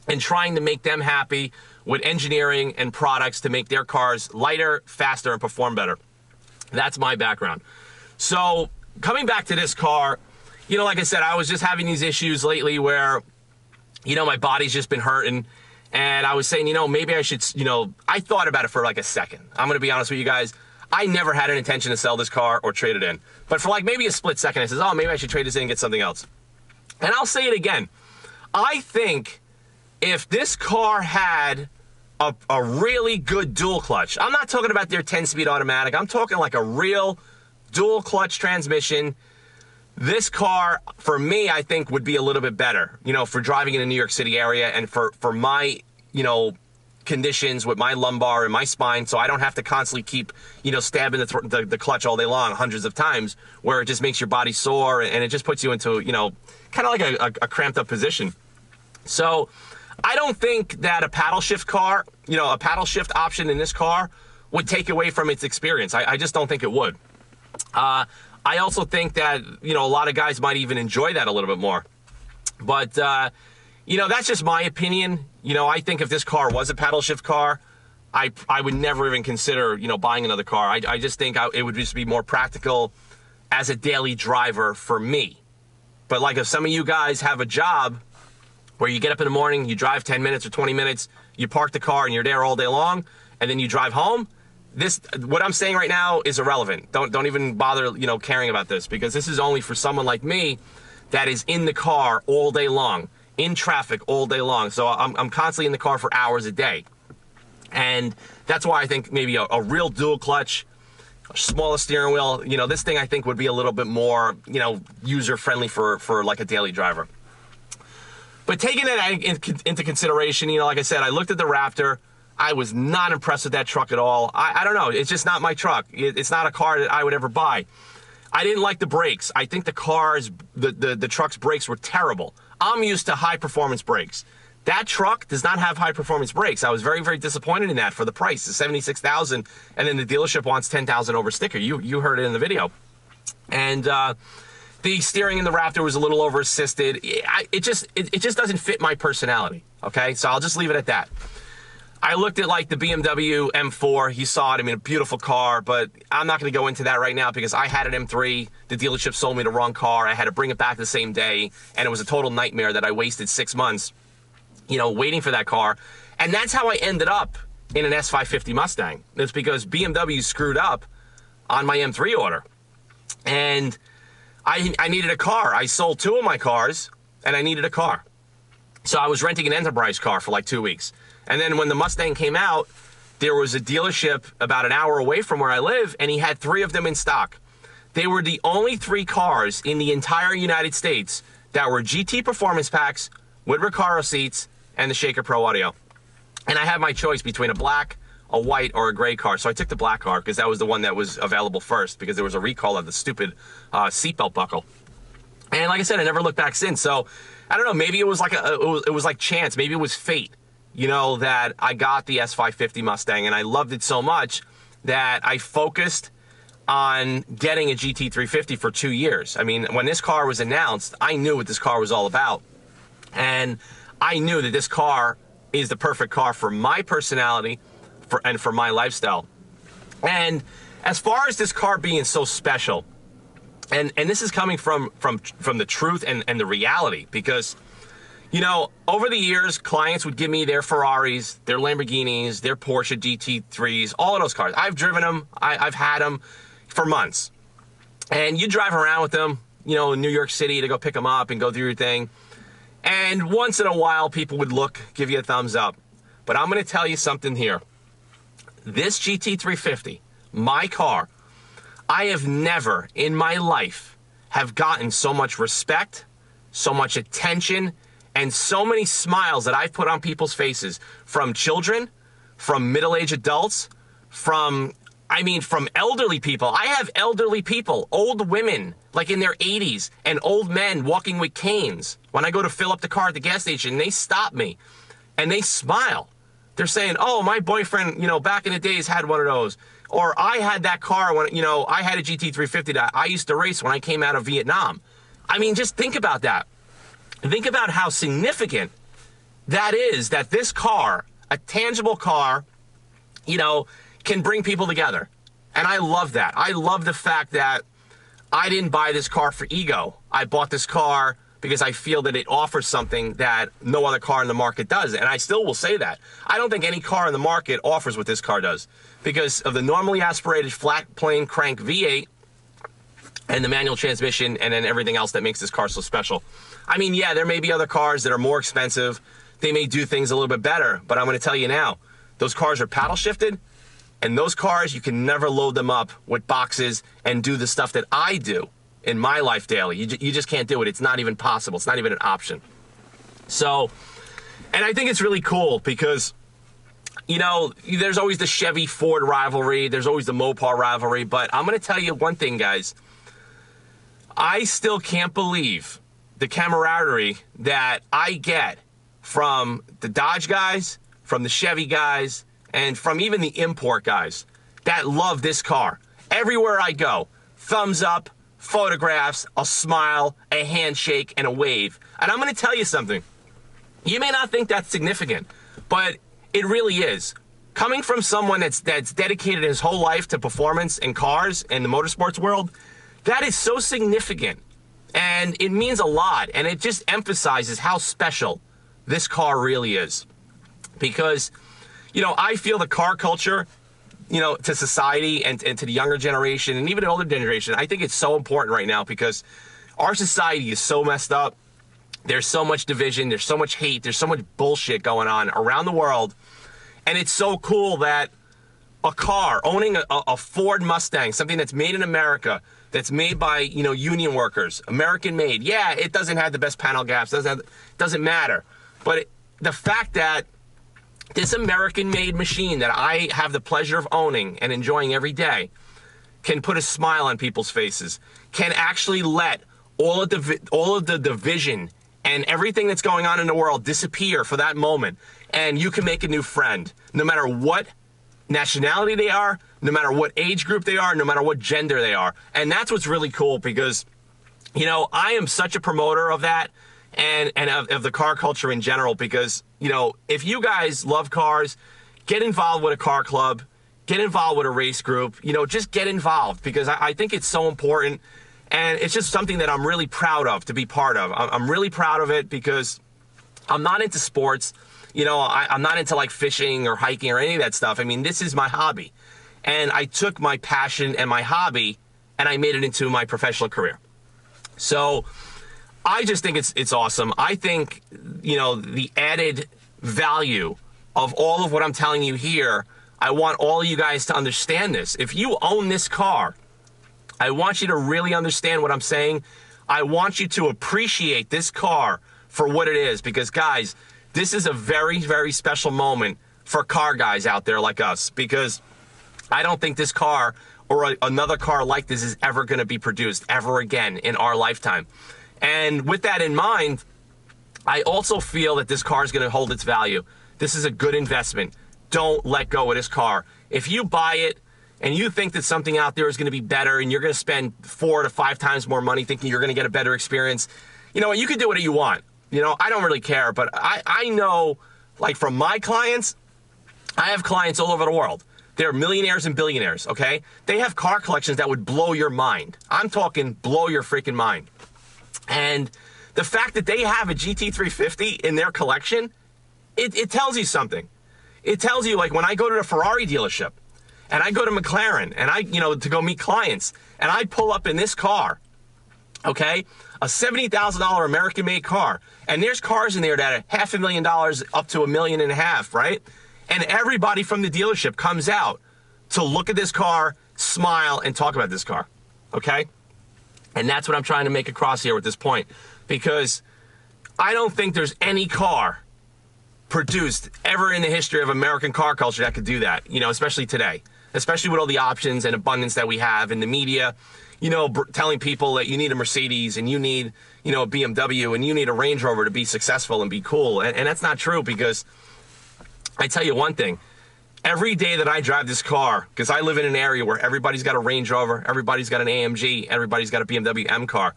and trying to make them happy with engineering and products to make their cars lighter, faster, and perform better. That's my background. So coming back to this car, you know, like I said, I was just having these issues lately where, you know, my body's just been hurting. And I was saying, you know, maybe I should, you know, I thought about it for like a second. I'm going to be honest with you guys. I never had an intention to sell this car or trade it in. But for like maybe a split second, I says, oh, maybe I should trade this in and get something else. And I'll say it again. I think if this car had a really good dual clutch, I'm not talking about their 10-speed automatic. I'm talking like a real dual clutch transmission. This car, for me, I think would be a little bit better, you know, for driving in the New York City area and for my, you know, conditions with my lumbar and my spine, so I don't have to constantly keep, you know, stabbing the clutch all day long hundreds of times, where it just makes your body sore and it just puts you into, you know, kind of like a cramped up position. So I don't think that a paddle shift car, you know, a paddle shift option in this car would take away from its experience. I just don't think it would. I also think that, you know, a lot of guys might even enjoy that a little bit more. But, you know, that's just my opinion. You know, I think if this car was a paddle shift car, I would never even consider, you know, buying another car. I just think it would just be more practical as a daily driver for me. But like if some of you guys have a job where you get up in the morning, you drive 10 minutes or 20 minutes, you park the car and you're there all day long, and then you drive home, what I'm saying right now is irrelevant. Don't even bother, you know, caring about this, because this is only for someone like me that is in the car all day long, in traffic all day long. So I'm constantly in the car for hours a day. And that's why I think maybe a real dual clutch, a smaller steering wheel, you know, this thing I think would be a little bit more, you know, user-friendly for like a daily driver. But taking that into consideration, you know, like I said, I looked at the Raptor. I was not impressed with that truck at all. I don't know. It's just not my truck. It's not a car that I would ever buy. I didn't like the brakes. I think the truck's brakes were terrible. I'm used to high-performance brakes. That truck does not have high-performance brakes. I was very, very disappointed in that for the price, the $76,000, and then the dealership wants $10,000 over sticker. You heard it in the video. And the steering in the Raptor was a little over-assisted. It just doesn't fit my personality, okay? So I'll just leave it at that. I looked at like the BMW M4. You saw it. I mean, a beautiful car, but I'm not going to go into that right now because I had an M3. The dealership sold me the wrong car. I had to bring it back the same day, and it was a total nightmare that I wasted 6 months, you know, waiting for that car. And that's how I ended up in an S550 Mustang. It's because BMW screwed up on my M3 order. And I needed a car. I sold 2 of my cars, and I needed a car. So I was renting an Enterprise car for like 2 weeks. And then when the Mustang came out, there was a dealership about an hour away from where I live, and he had 3 of them in stock. They were the only 3 cars in the entire United States that were GT performance packs with Recaro seats and the Shaker Pro audio. And I had my choice between a black, a white, or a gray car. So I took the black car because that was the one that was available first, because there was a recall of the stupid seatbelt buckle. And like I said, I never looked back since. So I don't know, maybe it was like it was like chance. Maybe it was fate, you know, that I got the S550 Mustang, and I loved it so much that I focused on getting a GT350 for 2 years. I mean, when this car was announced, I knew what this car was all about. And I knew that this car is the perfect car for my personality, for my lifestyle. And as far as this car being so special, and this is coming from the truth and the reality, because, you know, over the years, clients would give me their Ferraris, their Lamborghinis, their Porsche GT3s, all of those cars. I've driven them. I've had them for months. And you drive around with them, you know, in New York City to go pick them up and go through your thing. And once in a while, people would look, give you a thumbs up. But I'm going to tell you something here. This GT350, my car, I have never in my life have gotten so much respect, so much attention, and so many smiles that I've put on people's faces, from children, from middle-aged adults, from elderly people. I have elderly people, old women, like in their 80s, and old men walking with canes. When I go to fill up the car at the gas station, they stop me, and they smile. They're saying, oh, my boyfriend, you know, back in the days had one of those. Or I had that car when, you know, I had a GT350 that I used to race when I came out of Vietnam. I mean, just think about that. Think about how significant that is, that this car, a tangible car, you know, can bring people together. And I love that. I love the fact that I didn't buy this car for ego. I bought this car because I feel that it offers something that no other car in the market does. And I still will say that. I don't think any car in the market offers what this car does, because of the normally aspirated flat plane crank V8 and the manual transmission and then everything else that makes this car so special. I mean, yeah, there may be other cars that are more expensive. They may do things a little bit better, but I'm going to tell you now, those cars are paddle shifted, and those cars, you can never load them up with boxes and do the stuff that I do in my life daily. You just can't do it. It's not even possible. It's not even an option. So, and I think it's really cool because, you know, there's always the Chevy-Ford rivalry. There's always the Mopar rivalry. But I'm going to tell you one thing, guys. I still can't believe the camaraderie that I get from the Dodge guys, from the Chevy guys, and from even the import guys that love this car. Everywhere I go, thumbs up, photographs, a smile, a handshake, and a wave. And I'm going to tell you something. You may not think that's significant, but it really is. Coming from someone that's dedicated his whole life to performance and cars and the motorsports world, that is so significant. And it means a lot. And it just emphasizes how special this car really is. Because, you know, I feel the car culture, you know, to society and to the younger generation and even the older generation, I think it's so important right now because our society is so messed up. There's so much division. There's so much hate. There's so much bullshit going on around the world. And it's so cool that a car, owning a Ford Mustang, something that's made in America, that's made by, you know, union workers, American made. Yeah, it doesn't have the best panel gaps. Doesn't matter. But the fact that this American-made machine that I have the pleasure of owning and enjoying every day can put a smile on people's faces, can actually let all of the division and everything that's going on in the world disappear for that moment, and you can make a new friend, no matter what nationality they are, no matter what age group they are, no matter what gender they are. And that's what's really cool because, you know, I am such a promoter of that and of the car culture in general because, you know, if you guys love cars, get involved with a car club, get involved with a race group, you know, just get involved because I think it's so important. And it's just something that I'm really proud of to be part of. I'm really proud of it because I'm not into sports. You know, I'm not into like fishing or hiking or any of that stuff. I mean, this is my hobby. And I took my passion and my hobby and I made it into my professional career. So I just think it's awesome. I think, you know, the added value of all of what I'm telling you here, I want all of you guys to understand this. If you own this car, I want you to really understand what I'm saying. I want you to appreciate this car for what it is because, guys, this is a very, very special moment for car guys out there like us because I don't think this car or another car like this is ever going to be produced ever again in our lifetime. And with that in mind, I also feel that this car is going to hold its value. This is a good investment. Don't let go of this car. If you buy it and you think that something out there is going to be better and you're going to spend 4 to 5 times more money thinking you're going to get a better experience, you know what, you can do whatever you want. You know, I don't really care, but I know, like from my clients, I have clients all over the world. They're millionaires and billionaires, okay? They have car collections that would blow your mind. I'm talking blow your freaking mind. And the fact that they have a GT350 in their collection, it tells you something. It tells you, like, when I go to the Ferrari dealership and I go to McLaren and I, to go meet clients and I pull up in this car, okay, a $70,000 American-made car, and there's cars in there that are $500,000 up to $1.5 million, right? And everybody from the dealership comes out to look at this car, smile, and talk about this car, okay? And that's what I'm trying to make across here with this point, because I don't think there's any car produced ever in the history of American car culture that could do that, especially today, especially with all the options and abundance that we have in the media, telling people that you need a Mercedes and you need, a BMW and you need a Range Rover to be successful and be cool. And that's not true, because I tell you one thing, every day that I drive this car, because I live in an area where everybody's got a Range Rover, everybody's got an AMG, everybody's got a BMW M car.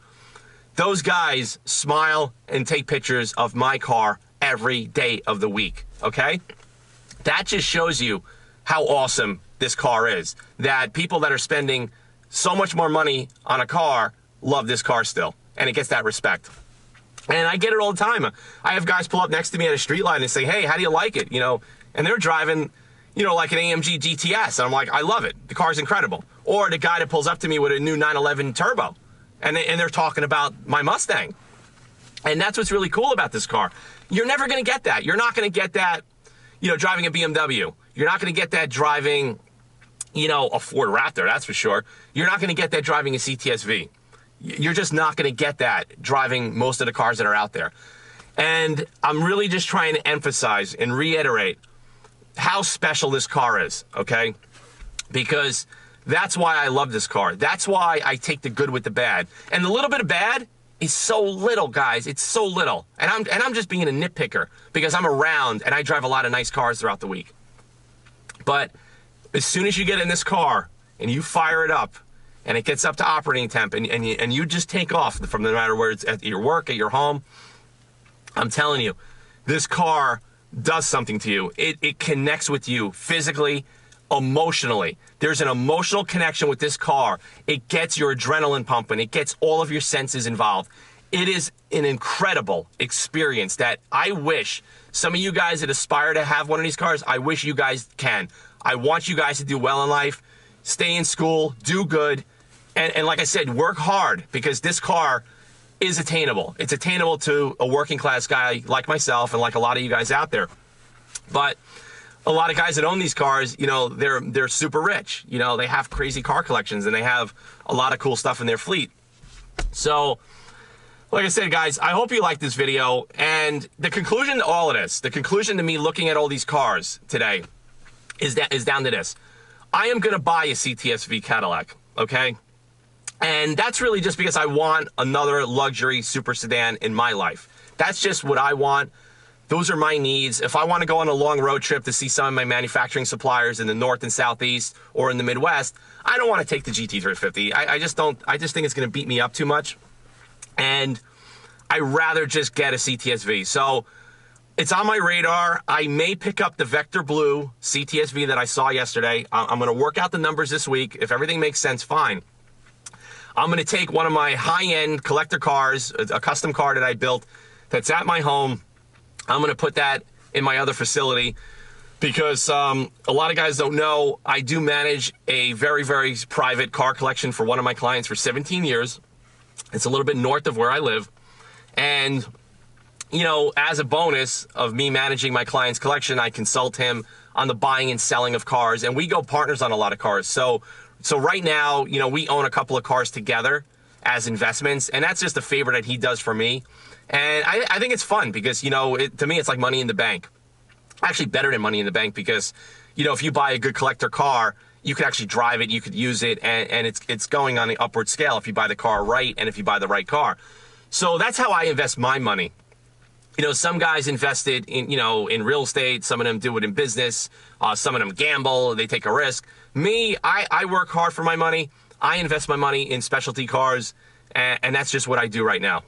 Those guys smile and take pictures of my car every day of the week, okay? That just shows you how awesome this car is. That people that are spending so much more money on a car love this car still, and it gets that respect. And I get it all the time. I have guys pull up next to me at a street line and say, hey, how do you like it? And they're driving, like an AMG GTS. And I'm like, I love it. The car's incredible. Or the guy that pulls up to me with a new 911 Turbo. And they're talking about my Mustang. And that's what's really cool about this car. You're never going to get that. You're not going to get that, driving a BMW. You're not going to get that driving, a Ford Raptor, that's for sure. You're not going to get that driving a CTS-V. You're just not going to get that driving most of the cars that are out there. And I'm really just trying to emphasize and reiterate how special this car is, okay? Because that's why I love this car. That's why I take the good with the bad. And the little bit of bad is so little, guys. It's so little. And I'm just being a nitpicker because I'm around and I drive a lot of nice cars throughout the week. But as soon as you get in this car and you fire it up, and it gets up to operating temp, and you just take off from no matter where it's at your work, at your home, I'm telling you, this car does something to you. It connects with you physically, emotionally. There's an emotional connection with this car. It gets your adrenaline pumping. It gets all of your senses involved. It is an incredible experience that I wish some of you guys that aspire to have one of these cars, I wish you guys can. I want you guys to do well in life, stay in school, do good. And like I said, work hard, because this car is attainable. It's attainable to a working class guy like myself and like a lot of you guys out there. But a lot of guys that own these cars, they're super rich. They have crazy car collections and they have a lot of cool stuff in their fleet. So, like I said, guys, I hope you like this video. And the conclusion to all of this, the conclusion to me looking at all these cars today is down to this. I am going to buy a CTS-V Cadillac, okay? And that's really just because I want another luxury super sedan in my life. That's just what I want. Those are my needs. If I want to go on a long road trip to see some of my manufacturing suppliers in the North and Southeast or in the Midwest, I don't want to take the GT350. I just think it's going to beat me up too much. And I'd rather just get a CTS-V. So it's on my radar. I may pick up the Vector Blue CTS-V that I saw yesterday. I'm going to work out the numbers this week. If everything makes sense, fine. I'm going to take one of my high-end collector cars, a custom car that I built that's at my home. I'm going to put that in my other facility because a lot of guys don't know, I do manage a very, very private car collection for one of my clients for 17 years. It's a little bit north of where I live. And, as a bonus of me managing my client's collection, I consult him on the buying and selling of cars. And we go partners on a lot of cars. So right now, we own a couple of cars together as investments, and that's just a favor that he does for me. And I think it's fun because, to me, it's like money in the bank. Actually better than money in the bank because, if you buy a good collector car, you could actually drive it, you could use it, and it's going on the upward scale if you buy the car right and if you buy the right car. So that's how I invest my money. Some guys invested in, in real estate. Some of them do it in business. Some of them gamble. They take a risk. Me, I work hard for my money. I invest my money in specialty cars, and that's just what I do right now.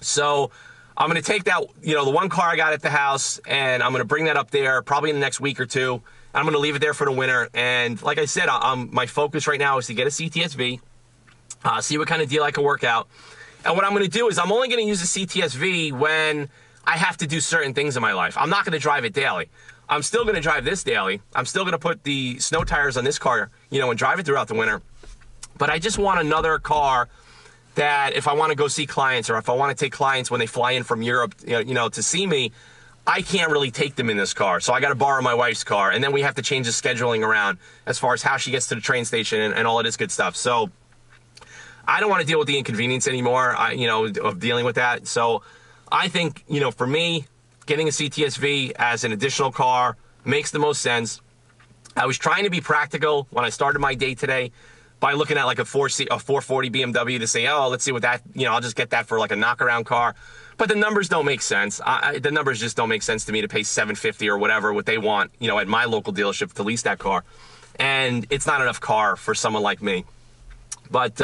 So I'm going to take that, you know, the one car I got at the house, and I'm going to bring that up there probably in the next week or two. I'm going to leave it there for the winter. And like I said, my focus right now is to get a CTS-V, see what kind of deal I can work out. And what I'm going to do is I'm only going to use a CTS-V when I have to do certain things in my life. I'm not going to drive it daily. I'm still going to drive this daily. I'm still going to put the snow tires on this car, you know, and drive it throughout the winter. But I just want another car that if I want to go see clients, or if I want to take clients when they fly in from Europe, you know, to see me, I can't really take them in this car. So I got to borrow my wife's car, and then we have to change the scheduling around as far as how she gets to the train station and all of this good stuff. So I don't want to deal with the inconvenience anymore, you know, of dealing with that. So I think, you know, for me, getting a CTS-V as an additional car makes the most sense. I was trying to be practical when I started my day today by looking at like a 440 BMW to say, oh, let's see what that, you know, I'll just get that for like a knockaround car. But the numbers don't make sense. The numbers just don't make sense to me to pay $750 or whatever, what they want, you know, at my local dealership to lease that car. And it's not enough car for someone like me. But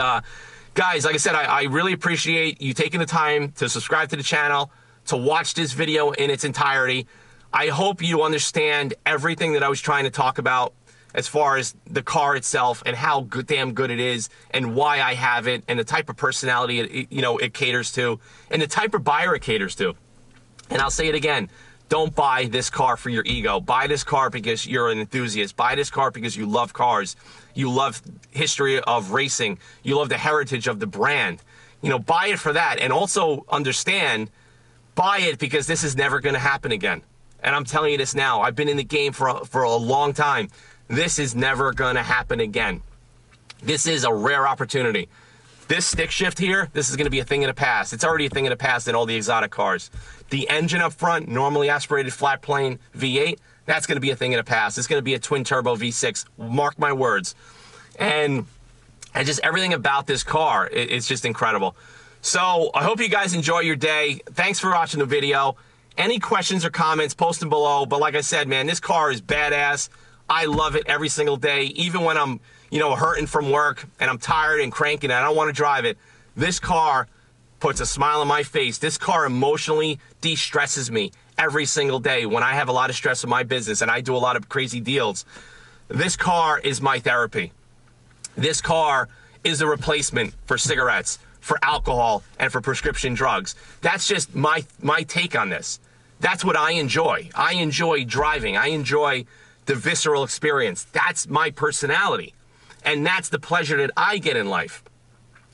guys, like I said, I really appreciate you taking the time to subscribe to the channel, to watch this video in its entirety. I hope you understand everything that I was trying to talk about as far as the car itself and how damn good it is and why I have it and the type of personality it caters to and the type of buyer it caters to. And I'll say it again, don't buy this car for your ego. Buy this car because you're an enthusiast. Buy this car because you love cars. You love history of racing. You love the heritage of the brand. You know, buy it for that. And also understand, buy it because this is never going to happen again. And I'm telling you this now. I've been in the game for a long time. This is never going to happen again. This is a rare opportunity. This stick shift here, this is going to be a thing of the past. It's already a thing of the past in all the exotic cars. The engine up front, normally aspirated flat plane V8, that's going to be a thing of the past. It's going to be a twin turbo V6. Mark my words. And just everything about this car, it's just incredible. So I hope you guys enjoy your day. Thanks for watching the video. Any questions or comments, post them below. But like I said, man, this car is badass. I love it every single day, even when I'm, you know, hurting from work and I'm tired and cranking and I don't want to drive it. This car puts a smile on my face. This car emotionally de-stresses me every single day when I have a lot of stress in my business and I do a lot of crazy deals. This car is my therapy. This car is a replacement for cigarettes, for alcohol, and for prescription drugs. That's just my take on this. That's what I enjoy. I enjoy driving. I enjoy the visceral experience. That's my personality. And that's the pleasure that I get in life.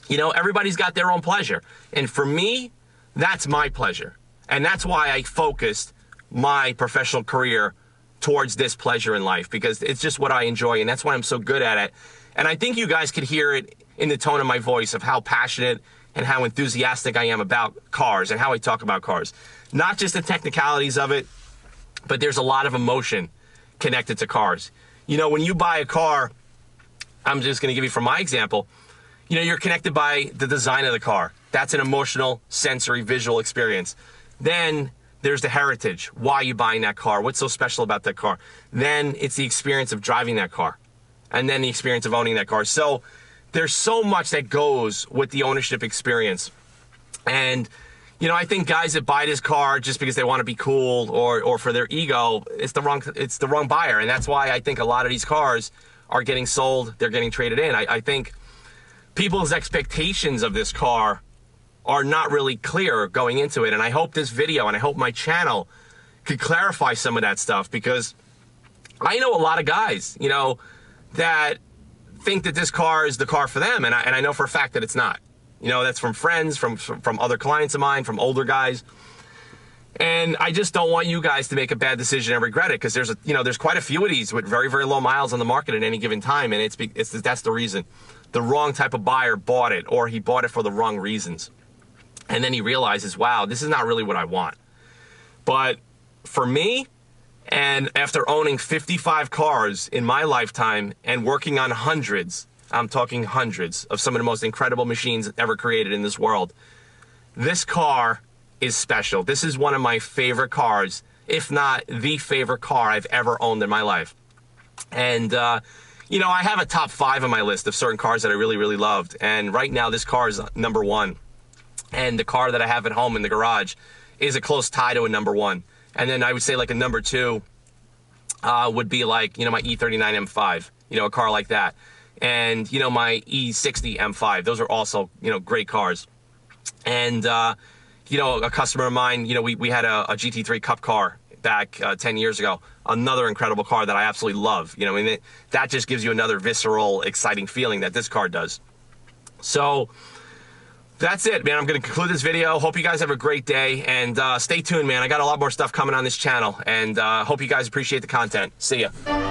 You know, everybody's got their own pleasure. And for me, that's my pleasure. And that's why I focused my professional career towards this pleasure in life, because it's just what I enjoy, and that's why I'm so good at it. And I think you guys could hear it in the tone of my voice of how passionate and how enthusiastic I am about cars and how I talk about cars. Not just the technicalities of it, but there's a lot of emotion connected to cars. You know, when you buy a car, I'm just going to give you from my example, you know, you're connected by the design of the car. That's an emotional, sensory, visual experience. Then there's the heritage. Why are you buying that car? What's so special about that car? Then it's the experience of driving that car. And then the experience of owning that car. So there's so much that goes with the ownership experience. And you know, I think guys that buy this car just because they want to be cool or for their ego, it's the wrong buyer. And that's why I think a lot of these cars are getting sold, they're getting traded in. I think people's expectations of this car are not really clear going into it. And I hope this video and I hope my channel could clarify some of that stuff, because I know a lot of guys, you know, that think that this car is the car for them. And I know for a fact that it's not. You know, that's from friends, from other clients of mine, from older guys. And I just don't want you guys to make a bad decision and regret it, because there's quite a few of these with very, very low miles on the market at any given time, and that's the reason. The wrong type of buyer bought it, or he bought it for the wrong reasons. And then he realizes, wow, this is not really what I want. But for me, and after owning 55 cars in my lifetime and working on hundreds, I'm talking hundreds of some of the most incredible machines ever created in this world, this car is special. This is one of my favorite cars, if not the favorite car I've ever owned in my life. And, you know, I have a top 5 on my list of certain cars that I really, really loved. And right now, this car is number 1. And the car that I have at home in the garage is a close tie to a number 1. And then I would say like a number 2 would be like, you know, my E39 M5, you know, a car like that. And, you know, my E60 M5, those are also, you know, great cars. And, you know, a customer of mine, you know, we had a GT3 Cup car back 10 years ago, another incredible car that I absolutely love. You know, and that just gives you another visceral, exciting feeling that this car does. So that's it, man. I'm going to conclude this video. Hope you guys have a great day, and stay tuned, man. I got a lot more stuff coming on this channel, and hope you guys appreciate the content. See ya.